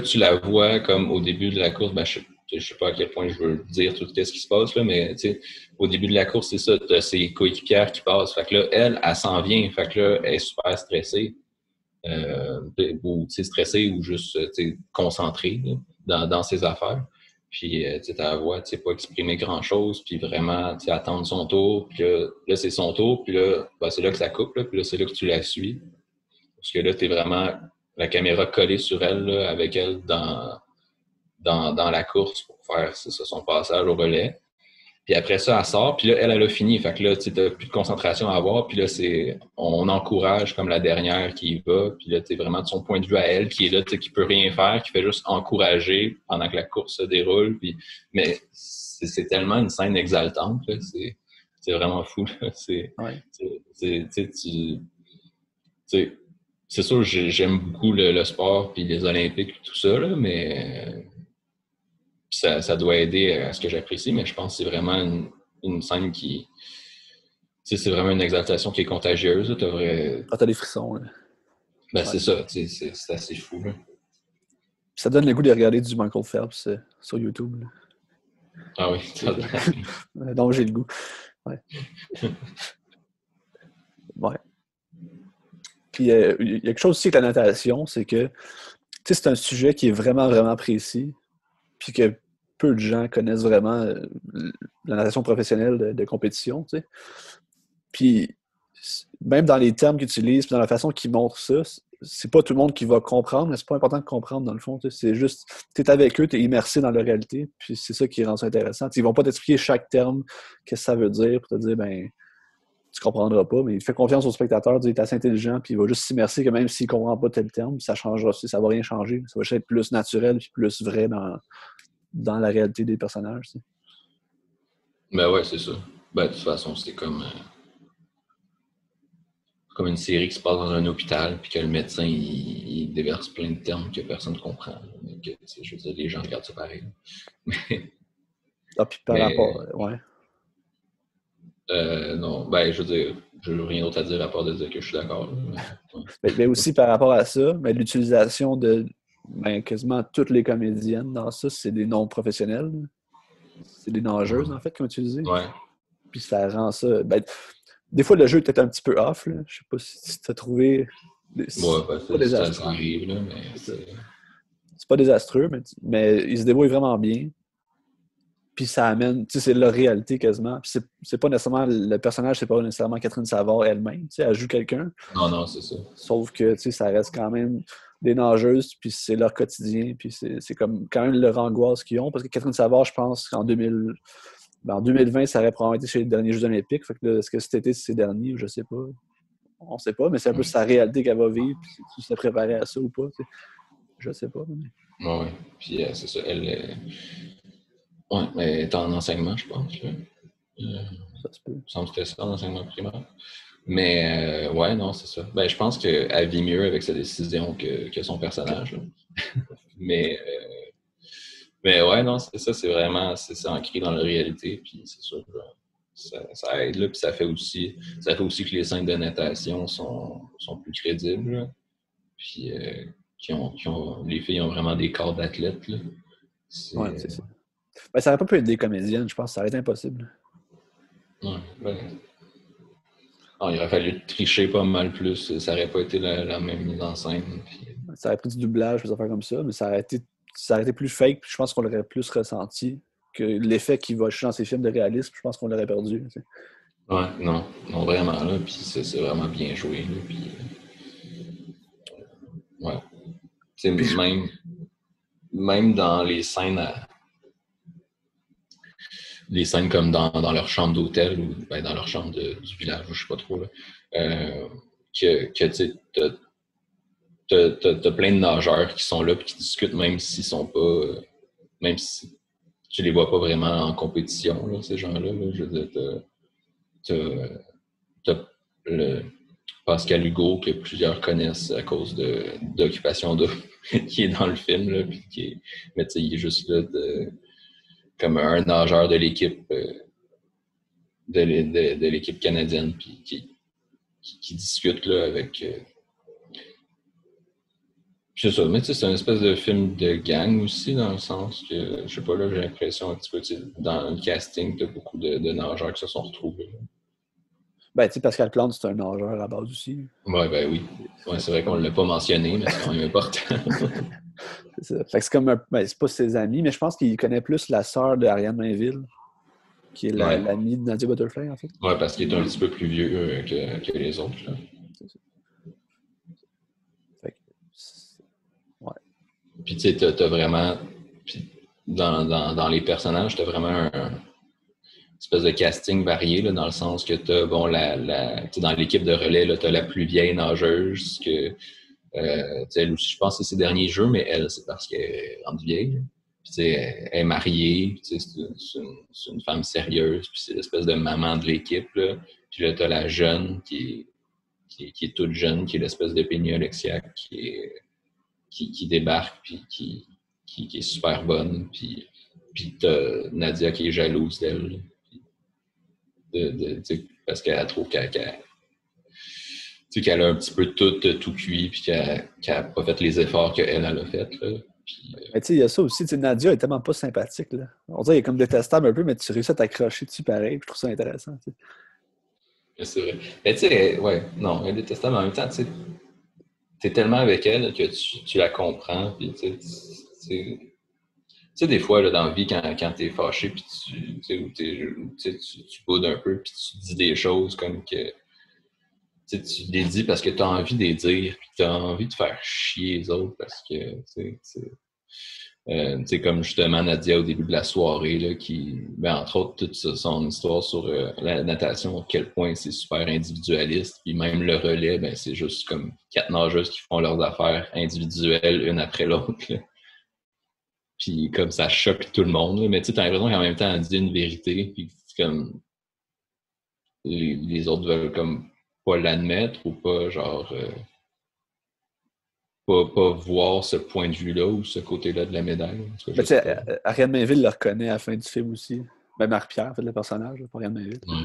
tu la vois comme au début de la course, ben, je sais pas à quel point je veux dire tout ce qui se passe, là, mais au début de la course, c'est ça, tu as ses coéquipières qui passent. Fait que là, elle s'en vient. Fait que là, elle est super stressée. Ou stressée ou juste concentrée dans ses affaires. Puis ta voix, pas exprimer grand-chose, puis vraiment attendre son tour. Puis là, c'est son tour, puis là, ben, c'est là que ça coupe, là, puis là, c'est là que tu la suis. Parce que là, tu es vraiment la caméra collée sur elle, là, avec elle dans la course pour faire son passage au relais. Puis après ça, elle sort, puis là, elle a fini. Fait que là, tu n'as plus de concentration à avoir. Puis là, on encourage comme la dernière qui y va. Puis là, tu es vraiment de son point de vue à elle, qui est là, qui peut rien faire, qui fait juste encourager pendant que la course se déroule. Mais c'est tellement une scène exaltante. Là. C'est vraiment fou. Là. Ouais. C'est sûr, j'aime beaucoup le sport puis les Olympiques et tout ça, là, mais ça doit aider à ce que j'apprécie, mais je pense que c'est vraiment une scène qui. C'est vraiment une exaltation qui est contagieuse. Ah, t'as des frissons. Là. Ben, Ouais. c'est ça, c'est assez fou. Là. Ça donne le goût de regarder du Michael Phelps sur YouTube. Là. Ah oui, ça Donc j'ai le goût. Ouais. Ouais. Puis il y a quelque chose aussi avec la natation, c'est que c'est un sujet qui est vraiment, vraiment précis, puis que peu de gens connaissent vraiment la natation professionnelle de compétition. T'sais. Puis même dans les termes qu'ils utilisent, puis dans la façon qu'ils montrent ça, c'est pas tout le monde qui va comprendre, mais c'est pas important de comprendre dans le fond. C'est juste, tu es avec eux, tu es immersé dans leur réalité, puis c'est ça qui rend ça intéressant. T'sais, ils vont pas t'expliquer chaque terme, qu'est-ce que ça veut dire, pour te dire, ben, tu comprendras pas, mais il fait confiance au spectateur, il est assez intelligent, puis il va juste s'immerser que même s'il comprend pas tel terme, ça changera, ça va rien changer. Ça va juste être plus naturel, puis plus vrai dans la réalité des personnages. T'sais. Ben ouais, c'est ça. Ben, de toute façon, c'est comme une série qui se passe dans un hôpital, puis que le médecin, il déverse plein de termes que personne ne comprend. Mais que, je veux dire, les gens regardent ça pareil. Ah, puis par Mais rapport, ouais. non, ben, je veux dire, je n'ai rien d'autre à dire à part de dire que je suis d'accord. Ouais. Mais aussi par rapport à ça, mais l'utilisation de quasiment toutes les comédiennes dans ça, c'est des noms professionnels. C'est des nageuses, en fait, qui ont utilisé. Ouais. Puis ça rend ça. Ben, des fois, le jeu est peut-être un petit peu off. Là. Je sais pas si tu as trouvé. Ouais, ben, Pas ça désastreux. arrive, là, mais C'est pas désastreux, mais ils se débrouillent vraiment bien. Puis ça amène, tu sais, c'est leur réalité quasiment. Puis c'est pas nécessairement, le personnage, c'est pas nécessairement Catherine Savard elle-même. Tu sais, elle joue quelqu'un. non, non, c'est ça. Sauf que, tu sais, ça reste quand même des nageuses, puis c'est leur quotidien, puis c'est comme quand même leur angoisse qu'ils ont. Parce que Catherine Savard, je pense qu'en 2020, ça aurait probablement été chez les derniers Jeux olympiques. Fait que là, est-ce que cet été, c'est ses derniers? Je sais pas. On sait pas, mais c'est un peu sa réalité qu'elle va vivre, puis si tu s'est préparé à ça ou pas. Tu sais. Je sais pas. Mais... Ouais. Puis c'est ça, ouais, mais elle est en enseignement, je pense. Là. Ça se peut. Il me semble que c'était ça, en enseignement primaire. Mais ouais, non, c'est ça. Ben, je pense qu'elle vit mieux avec sa décision que son personnage. Là. mais, mais ouais, non, c'est ça, c'est vraiment c'est ancré dans la réalité. Puis c'est sûr, ça aide. Là, puis ça fait aussi que les scènes de natation sont plus crédibles. Là. Puis les filles ont vraiment des corps d'athlètes. Là. Ouais, c'est ça. Ben, ça aurait pas pu être des comédiennes, je pense. Ça aurait été impossible. Ouais, ben, il aurait fallu tricher pas mal plus. Ça aurait pas été la même mise en scène. Puis... Ça aurait pris du doublage, des affaires comme ça, mais ça aurait été plus fake, puis je pense qu'on l'aurait plus ressenti que l'effet qui va chercher dans ces films de réalisme, je pense qu'on l'aurait perdu. Tu sais. Ouais, non, non, vraiment, là. Puis c'est vraiment bien joué, là. Puis, ouais. Tu sais, Puis, même dans les scènes comme dans leur chambre d'hôtel ou ben, dans leur chambre du village, je sais pas trop, là, que tu sais, t'as plein de nageurs qui sont là et qui discutent même s'ils sont pas, même si tu les vois pas vraiment en compétition, là, ces gens-là. Là. Je veux dire, t'as le Pascal Hugo que plusieurs connaissent à cause d'Occupation Double, qui est dans le film, là, puis mais tu sais, il est juste là comme un nageur de l'équipe de l'équipe canadienne, puis qui discute là, avec. C'est ça, mais tu sais, c'est une espèce de film de gang aussi, dans le sens que, je sais pas, là, j'ai l'impression un petit peu, dans le casting, t'as beaucoup de nageurs qui se sont retrouvés. ben, tu sais, Pascal Plante, c'est un nageur à la base aussi. Ouais, ben oui. Ouais, c'est vrai qu'on ne l'a pas mentionné, mais c'est quand même important. C'est ça. Fait que c'est comme ben, c'est pas ses amis, mais je pense qu'il connaît plus la sœur d'Ariane Mainville, qui est Ouais. l'amie de Nadia Butterfly, en fait. Ouais, parce qu'il est un petit peu plus vieux que les autres. Là. C'est ça. Fait que, ouais. Puis tu sais, t'as vraiment. Puis dans les personnages, t'as vraiment un espèce de casting varié, là, dans le sens que t'as, bon, dans l'équipe de relais, là, t'as la plus vieille nageuse que. Elle aussi, je pense que c'est ses derniers jeux, mais elle, c'est parce qu'elle est rendue vieille. Puis, elle est mariée, c'est une femme sérieuse, puis c'est l'espèce de maman de l'équipe. Là. Puis là, t'as la jeune qui est toute jeune, qui est l'espèce de Pénia Alexiak, qui débarque, puis qui est super bonne. Puis t'as Nadia qui est jalouse d'elle. Parce qu'elle trouve qu'elle a un petit peu tout cuit, puis qu'elle n'a pas fait les efforts qu'elle a fait. Là. Puis, Mais tu sais, il y a ça aussi. Nadia est tellement pas sympathique. Là. On dirait qu'elle est comme détestable un peu, mais tu réussis à t'accrocher dessus pareil. Je trouve ça intéressant. Tu sais. c'est vrai. Mais tu sais, ouais, non, elle est détestable, mais en même temps, tu es tellement avec elle que tu la comprends. Puis, tu sais, des fois, là, dans la vie, quand tu es fâché, puis tu boudes un peu, puis tu dis des choses comme que tu les dis parce que tu as envie de les dire, puis tu as envie de faire chier les autres parce que, comme justement Nadia au début de la soirée, là, ben, entre autres, toute son histoire sur la natation, à quel point c'est super individualiste, puis même le relais, ben, c'est juste comme 4 nageuses qui font leurs affaires individuelles, une après l'autre. Là. Puis comme ça choque tout le monde, là. Mais tu as l'impression qu'en même temps, elle dit une vérité, puis comme les autres veulent comme pas l'admettre ou pas, genre, pas voir ce point de vue-là ou ce côté-là de la médaille. En tout cas, Mais je tu sais sais, pas. Ariane Mainville le reconnaît à la fin du film aussi. Ben, Marie-Pierre, en fait, le personnage, là, pas Ariane Mainville. Ouais.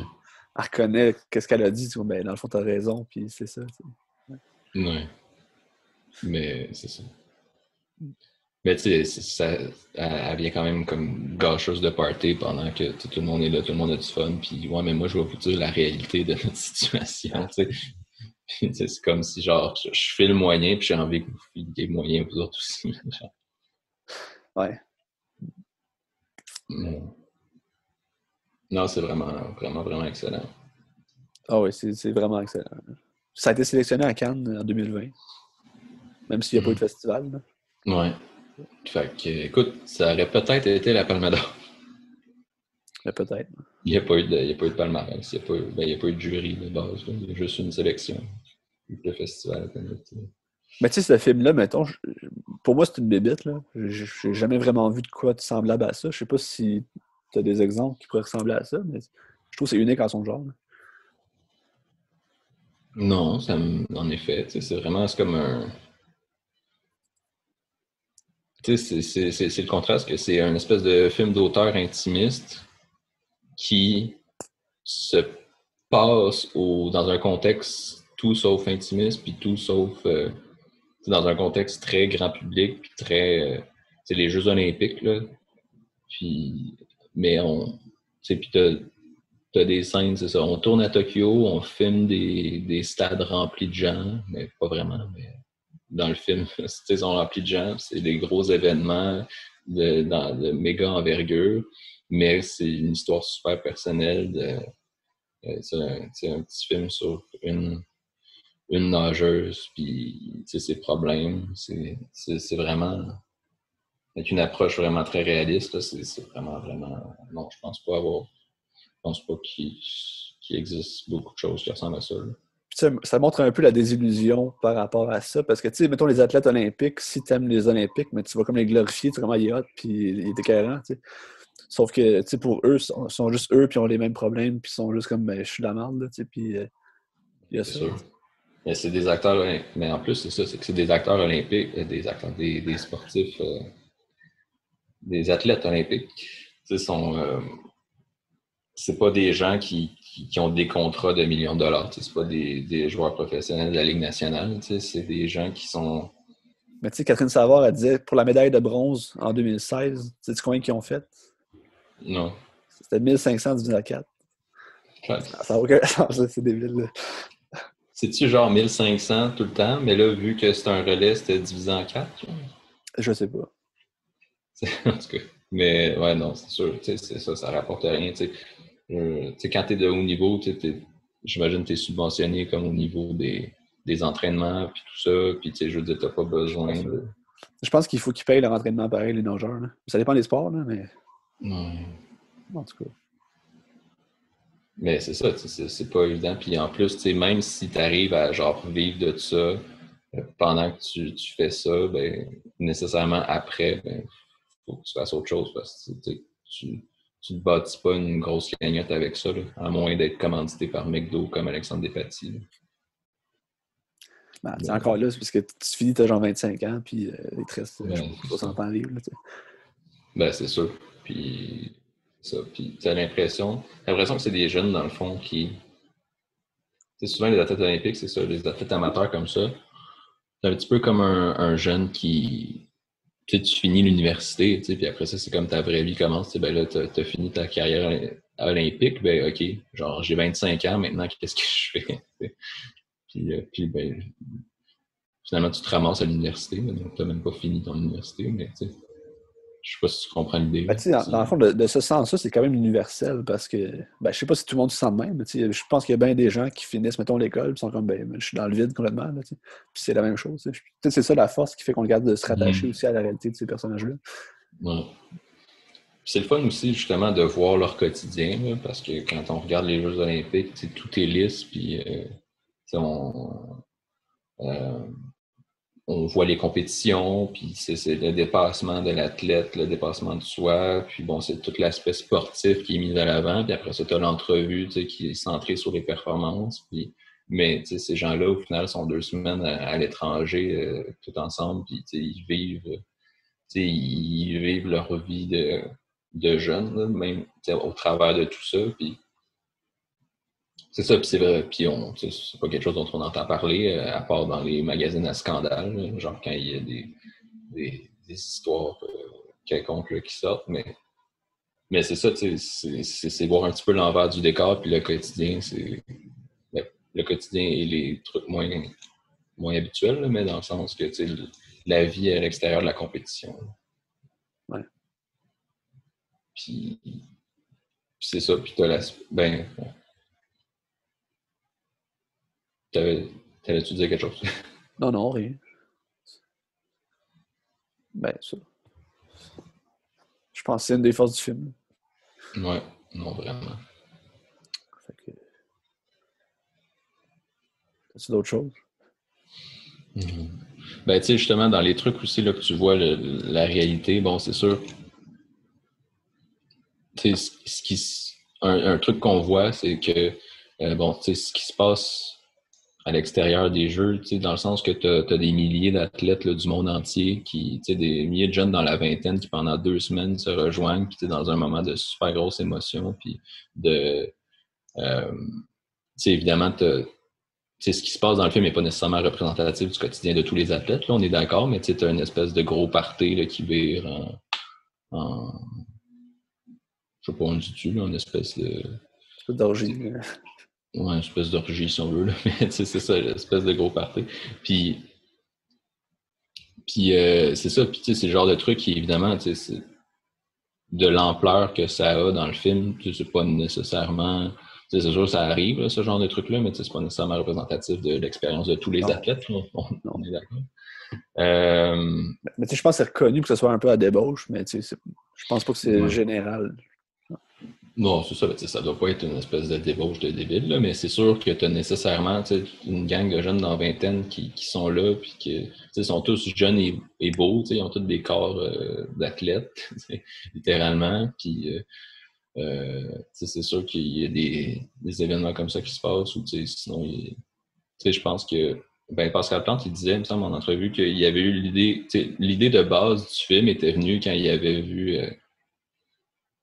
Elle reconnaît qu'est-ce qu'elle a dit. Tu vois, ben, dans le fond, t'as raison, puis c'est ça. Ouais. Ouais. Mais c'est ça. Mais tu sais, elle vient quand même comme gâcheuse de party pendant que tout le monde est là, tout le monde a du fun. Puis ouais, mais moi, je vais vous dire la réalité de notre situation. Tu sais. Puis, c'est comme si, genre, je fais le moyen, puis j'ai envie que vous filiez le moyen, vous autres aussi. Genre. Ouais. Non, c'est vraiment, vraiment, vraiment excellent. Ah oui, c'est vraiment excellent. Ça a été sélectionné à Cannes en 2020, même s'il n'y a pas eu de festival. Là. Ouais. Fait que, écoute, ça aurait peut-être été la Palme d'Or. Mais peut-être. Il n'y a pas eu de palmarès, il y a pas eu de jury de base, là. Il y a juste une sélection. Le festival. Mais tu sais, ce film-là, mettons, pour moi, c'est une bébête. Là. J'ai jamais vraiment vu de quoi de semblable à ça. Je sais pas si tu as des exemples qui pourraient ressembler à ça, mais je trouve que c'est unique en son genre. Là. Non, en effet, c'est vraiment c'est comme un. Tu sais, c'est le contraste que c'est un espèce de film d'auteur intimiste qui se passe dans un contexte tout sauf intimiste, puis tout sauf dans un contexte très grand public, puis très. C'est les Jeux Olympiques, là. Puis, mais on. Tu sais, puis t'as t'as des scènes, c'est ça. On tourne à Tokyo, on filme des stades remplis de gens, mais pas vraiment. Mais dans le film, ils sont remplis de gens. C'est des gros événements de méga envergure, mais c'est une histoire super personnelle. C'est un petit film sur une nageuse, puis ses problèmes. C'est vraiment avec une approche vraiment très réaliste. Là, c'est vraiment, vraiment. Non, je pense pas qu'il existe beaucoup de choses qui ressemblent à ça. Là. Ça montre un peu la désillusion par rapport à ça, parce que, tu sais, mettons les athlètes olympiques, si tu aimes les Olympiques, mais tu vas comme les glorifier, tu sais comment il est hot, puis il est écœurant, tu sais. Sauf que, tu sais, pour eux, ils sont juste eux, puis ont les mêmes problèmes, puis ils sont juste comme, ben, je suis de la merde, là, tu sais, puis il y a C'est ça. sûr. Mais c'est des acteurs olympiques. Mais en plus, c'est ça, c'est que c'est des acteurs olympiques, des sportifs, des athlètes olympiques. Tu sais, c'est pas des gens qui ont des contrats de millions de dollars. Tu sais, c'est pas des joueurs professionnels de la Ligue nationale. Tu sais, c'est des gens qui sont. Mais tu sais, Catherine Savard, elle disait, pour la médaille de bronze en 2016, sais-tu combien qu'ils ont fait? Non. C'était 1500 divisé à 4. Ouais. Ça n'a aucun sens, c'est débile, là. C'est-tu genre 1500 tout le temps, mais là, vu que c'est un relais, c'était divisé en 4? Je sais pas. En tout cas. Mais ouais, non, c'est sûr. Tu sais, c'est ça, ça rapporte rien. Tu sais, quand tu es de haut niveau, j'imagine que tu es subventionné comme au niveau des entraînements, puis tout ça. Puis, tu sais, je veux dire, tu n'as pas besoin de. Je pense qu'il faut qu'ils payent leur entraînement pareil, les nageurs. Là. Ça dépend des sports, là, mais Ouais. en tout cas. Mais c'est ça, c'est pas évident. Puis en plus, tu sais, même si tu arrives à genre vivre de ça pendant que tu fais ça, ben nécessairement après, ben faut que tu fasses autre chose parce que tu ne bâtis pas une grosse cagnotte avec ça, là, à moins d'être commandité par McDo comme Alexandre Despatie. Là. Ben, encore là, c'est parce que tu finis, t'as genre 25 ans, puis il te reste, je sais Ben, pas, 60 ans à vivre. Là, ben c'est sûr. Puis ça. Puis tu as l'impression que c'est des jeunes, dans le fond, qui. C'est souvent les athlètes olympiques, c'est ça, les athlètes amateurs comme ça. C'est un petit peu comme un jeune qui. Tu sais, tu finis l'université, tu sais, puis après ça, c'est comme ta vraie vie commence. Tu sais, ben là, t'as fini ta carrière olympique, ben OK, genre j'ai 25 ans, maintenant, qu'est-ce que je fais? Puis ben, finalement, tu te ramasses à l'université, donc t'as même pas fini ton université, mais tu sais, je sais pas si tu comprends l'idée. ben, tu sais, dans le fond, de ce sens-là, c'est quand même universel parce que, ben, je sais pas si tout le monde se sent de même, mais tu sais, je pense qu'il y a bien des gens qui finissent, mettons, l'école, puis sont comme, ben, je suis dans le vide complètement, là, tu sais. Puis c'est la même chose. Tu sais. Peut-être c'est ça la force qui fait qu'on garde de se rattacher aussi à la réalité de ces personnages-là. Ouais. C'est le fun aussi, justement, de voir leur quotidien, là, parce que quand on regarde les Jeux olympiques, tout est lisse, puis euh, on voit les compétitions, puis c'est le dépassement de l'athlète, le dépassement de soi, puis bon, c'est tout l'aspect sportif qui est mis à l'avant, puis après ça, tu as l'entrevue qui est centrée sur les performances, puis, mais ces gens-là, au final, sont 2 semaines à l'étranger tout ensemble, puis ils vivent leur vie de jeunes, là, même au travers de tout ça, puis c'est ça, puis c'est vrai, puis c'est pas quelque chose dont on entend parler, à part dans les magazines à scandale, là, genre quand il y a des histoires quelconques là, qui sortent, mais c'est ça, c'est voir un petit peu l'envers du décor, puis le quotidien, le quotidien et les trucs moins habituels, là, mais dans le sens que la vie est à l'extérieur de la compétition. Ouais. Puis c'est ça, puis t'as ben, t'avais-tu dit quelque chose? Non, non, rien. Ben, ça. Je pense que c'est une des forces du film. Ouais, non, vraiment. Fait que... As-tu d'autres choses? Mm-hmm. Ben, tu sais, justement, dans les trucs aussi là, que tu vois la réalité, bon, c'est sûr, tu sais, un truc qu'on voit, c'est que, bon, tu sais, ce qui se passe à l'extérieur des jeux, tu sais, dans le sens que tu as des milliers d'athlètes là, du monde entier, tu sais, des milliers de jeunes dans la vingtaine qui, pendant 2 semaines, se rejoignent, puis tu es dans un moment de super grosse émotion, puis de, tu sais, évidemment, ce qui se passe dans le film n'est pas nécessairement représentatif du quotidien de tous les athlètes, là, on est d'accord, mais tu as une espèce de gros party là, qui vire en je sais pas, on dit-tu, là, une espèce de... d'orgie. Ouais, une espèce d'orgie, si on veut, là. Mais c'est ça, l'espèce de gros party. Puis, c'est ça, puis c'est le genre de truc qui, évidemment, c'est de l'ampleur que ça a dans le film, c'est pas nécessairement... C'est sûr que ça arrive, là, ce genre de truc-là, mais c'est pas nécessairement représentatif de l'expérience de tous les Non, athlètes, là. non. On est d'accord. Euh, Mais je pense que c'est reconnu pour que ce soit un peu à débauche, mais je pense pas que c'est ouais. général. Non, c'est ça, ça doit pas être une espèce de débauche de débile, là, mais c'est sûr que tu as nécessairement une gang de jeunes dans la vingtaine qui sont là, puis qui sont tous jeunes et beaux, ils ont tous des corps d'athlètes, littéralement, puis c'est sûr qu'il y a des événements comme ça qui se passent, ou sinon, je pense que Pascal Plante, il disait, il me semble, en entrevue, qu'il y avait eu l'idée de base du film était venue quand il avait vu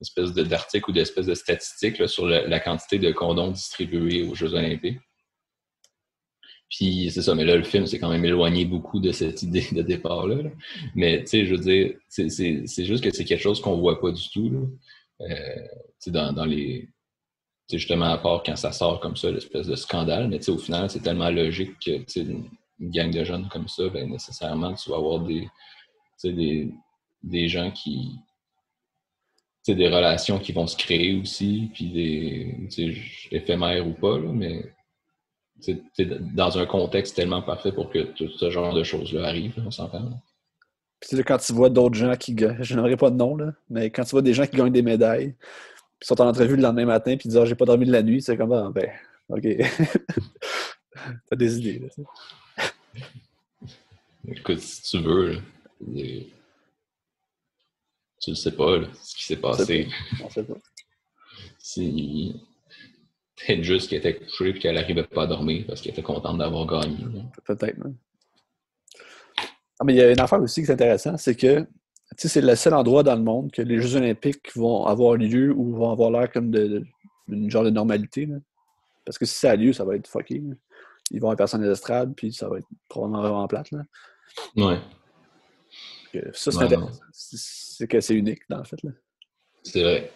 espèce d'article ou d'espèce de statistique là, sur la quantité de condoms distribués aux Jeux olympiques. Puis c'est ça, mais là, le film s'est quand même éloigné beaucoup de cette idée de départ-là. Là. Mais tu sais, je veux dire, c'est juste que c'est quelque chose qu'on voit pas du tout. Là. Dans les. Justement, à part quand ça sort comme ça, l'espèce de scandale, mais au final, c'est tellement logique que une gang de jeunes comme ça, ben, nécessairement, tu vas avoir des gens qui, des relations qui vont se créer aussi, puis éphémères ou pas, là, mais dans un contexte tellement parfait pour que tout ce genre de choses-là arrive, là, on s'entend. Puis là, quand tu vois d'autres gens qui gagnent, je n'aurai pas de nom, là, mais quand tu vois des gens qui gagnent des médailles, puis sont en entrevue le lendemain matin, puis disent j'ai pas dormi de la nuit, c'est comme ben, ok. T'as des idées, là. Écoute, si tu veux, là, tu le sais pas, là, ce qui s'est passé. On sait pas. Si peut-être juste qu'elle était couchée et qu'elle n'arrivait pas à dormir parce qu'elle était contente d'avoir gagné. Là. Peut-être, hein. Ah, mais il y a une affaire aussi qui est intéressante, c'est que c'est le seul endroit dans le monde que les Jeux olympiques vont avoir lieu ou vont avoir l'air comme d'une genre de normalité. Là. Parce que si ça a lieu, ça va être fucké. Là. Ils vont avoir personne des estrades, puis ça va être probablement vraiment plate. Là. Ouais. Ça, c'est Ouais, non. intéressant. C'est que c'est unique, dans le fait. Là. C'est vrai.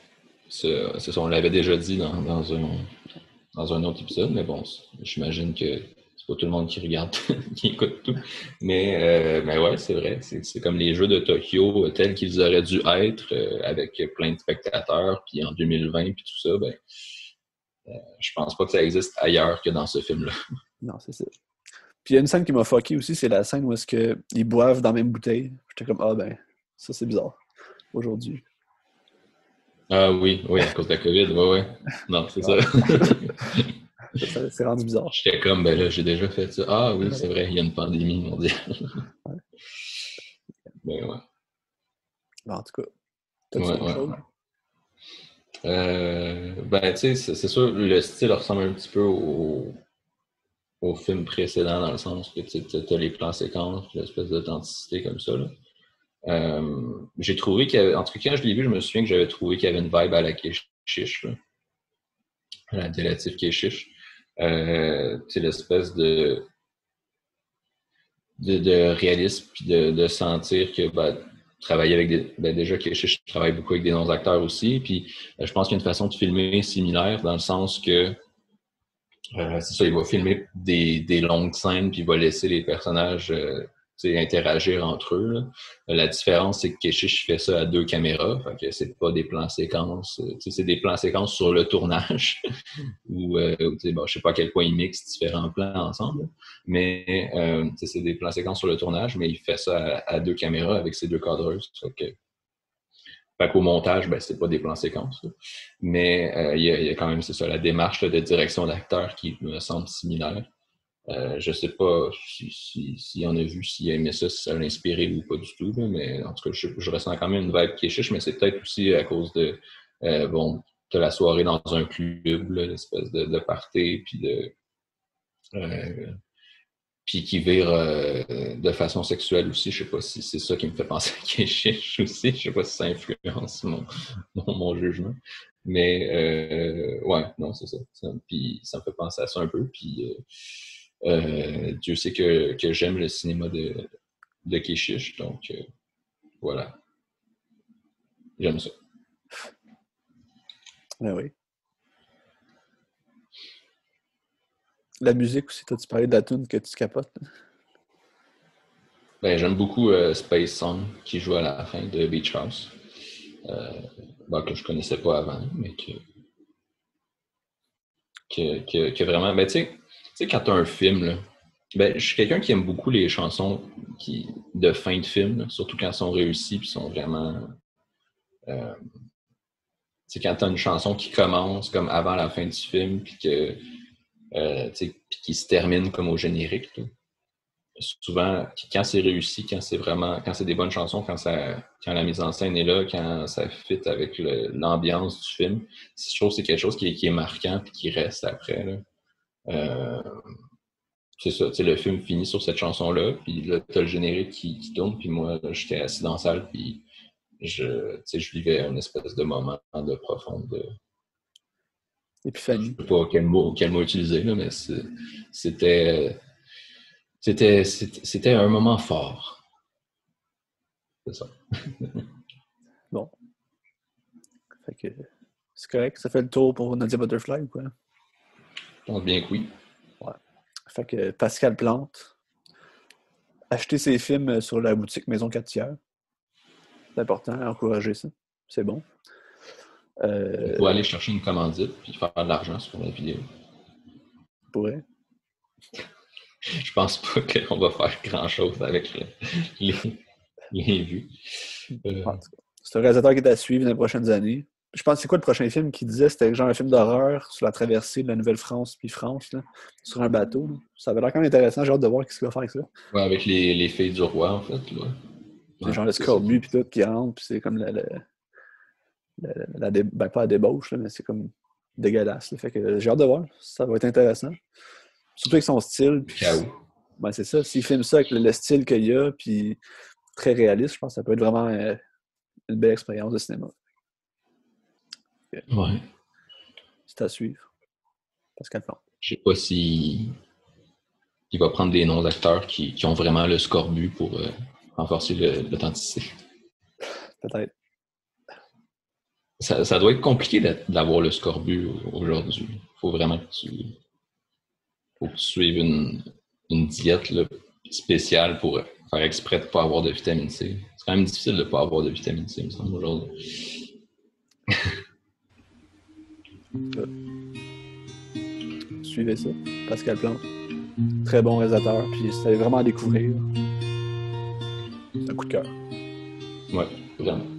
C'est ça, on l'avait déjà dit dans un autre épisode, mais bon, j'imagine que c'est pas tout le monde qui regarde, qui écoute tout. Mais ouais, c'est vrai. C'est comme les Jeux de Tokyo tels qu'ils auraient dû être, avec plein de spectateurs, puis en 2020, puis tout ça, ben, je pense pas que ça existe ailleurs que dans ce film-là. Non, c'est ça. Puis il y a une scène qui m'a fucké aussi, c'est la scène où est-ce qu'ils boivent dans la même bouteille. J'étais comme, ben, ça c'est bizarre, aujourd'hui. Ah oui, à cause de la COVID, ouais. Non, c'est ça. C'est rendu bizarre. J'étais comme, ben là, j'ai déjà fait ça. Ah oui, c'est vrai, il y a une pandémie mondiale. Ouais. Ben ouais. En tout cas, t'as-tu Ouais, autre chose? Ben, tu sais, c'est sûr, le style ressemble un petit peu au film précédent, dans le sens que tu as les plans séquences, l'espèce d'authenticité comme ça. Là. J'ai trouvé qu'il y avait, en tout cas, quand je l'ai vu, je me souviens que j'avais trouvé qu'il y avait une vibe à la Keshish, là, à la délative Keshish. C'est l'espèce de réalisme, puis de sentir que travailler avec déjà que je travaille beaucoup avec des non-acteurs aussi, puis je pense qu'il y a une façon de filmer similaire dans le sens que c'est ça, il va filmer des longues scènes, puis il va laisser les personnages interagir entre eux. Là. La différence, c'est que Keshish fait ça à 2 caméras, fait que c'est pas des plans séquences, c'est des plans séquences sur le tournage, ou je sais pas à quel point il mixe différents plans ensemble, mais c'est des plans séquences sur le tournage, mais il fait ça à 2 caméras avec ses 2 cadreuses. Fait qu'au montage, ben, c'est pas des plans séquences. Là. Mais il y a quand même, c'est ça, la démarche là, de direction d'acteur qui me semble similaire. Je sais pas si on a vu, s'il a aimé ça, si ça l'a inspiré ou pas du tout, là, mais en tout cas, je ressens quand même une vibe qui est chiche, mais c'est peut-être aussi à cause de de la soirée dans un club, l'espèce de party, puis qui vire de façon sexuelle aussi. Je sais pas si c'est ça qui me fait penser à Keshish aussi. Je sais pas si ça influence mon jugement. Mais ouais, non, c'est ça. Puis ça me fait penser à ça un peu. Puis Dieu sait que j'aime le cinéma de Keshish. Donc voilà. J'aime ça. Ben oui. La musique aussi, t'as-tu parlé de la tune que tu capotes? Ben, j'aime beaucoup Space Song qui joue à la fin de Beach House. Euh, que je connaissais pas avant, mais que vraiment. Ben, tu sais, quand tu as un film, là, ben, je suis quelqu'un qui aime beaucoup les chansons de fin de film, là, surtout quand elles sont réussies puis sont vraiment. Euh, tu sais, quand tu as une chanson qui commence comme avant la fin du film, puis puis qui se termine comme au générique. Là. Souvent, quand c'est réussi, quand c'est des bonnes chansons, quand la mise en scène est là, quand ça fit avec l'ambiance du film, je trouve que c'est quelque chose qui est marquant et qui reste après. Là. Euh, c'est ça, tu sais, le film finit sur cette chanson-là, puis là, t'as le générique qui tourne, puis moi, là, j'étais assis dans la salle, puis tu sais, je vivais une espèce de moment de profonde. Je Épiphanie. sais pas quel mot utiliser, là, mais c'était, c'était un moment fort. C'est ça. Bon. Fait que c'est correct. Ça fait le tour pour Nadia Butterfly ou quoi? Je pense bien que oui. Ouais. Fait que Pascal Plante. Acheter ses films sur la boutique Maison 4 tiers. C'est important, encourager ça. C'est bon. Il faut aller chercher une commandite puis faire de l'argent sur la vidéo. Pourrait. Je pense pas qu'on va faire grand-chose avec les vues. C'est un réalisateur qui est à suivre dans les prochaines années. Je pense que c'est quoi le prochain film qu'il disait? C'était genre un film d'horreur sur la traversée de la Nouvelle-France puis France, là, sur un bateau. Là. Ça avait l'air quand même intéressant. J'ai hâte de voir ce qu'il va faire avec ça. Ouais, avec les filles du roi, en fait. Là. C'est Ouais, genre le scorbut puis tout qui rentre, puis c'est comme ben pas la débauche, là, mais c'est comme dégueulasse. Là. Fait que j'ai hâte de voir. Ça va être intéressant. Surtout avec son style. Puis, Chaos. ben c'est ça. S'il filme ça avec le style qu'il y a, puis très réaliste, je pense que ça peut être vraiment une belle expérience de cinéma. Ouais. C'est à suivre. Pascal Plante. Je sais pas si il va prendre des noms d'acteurs qui ont vraiment le scorbut pour renforcer l'authenticité. Peut-être. Ça doit être compliqué d'avoir le scorbut aujourd'hui. Faut vraiment que tu suives une diète là, spéciale pour faire exprès de ne pas avoir de vitamine C. C'est quand même difficile de ne pas avoir de vitamine C, il me semble, aujourd'hui. Suivez ça. Pascal Plante. Très bon réalisateur, puis c'est vraiment à découvrir. C'est un coup de cœur. Ouais, vraiment.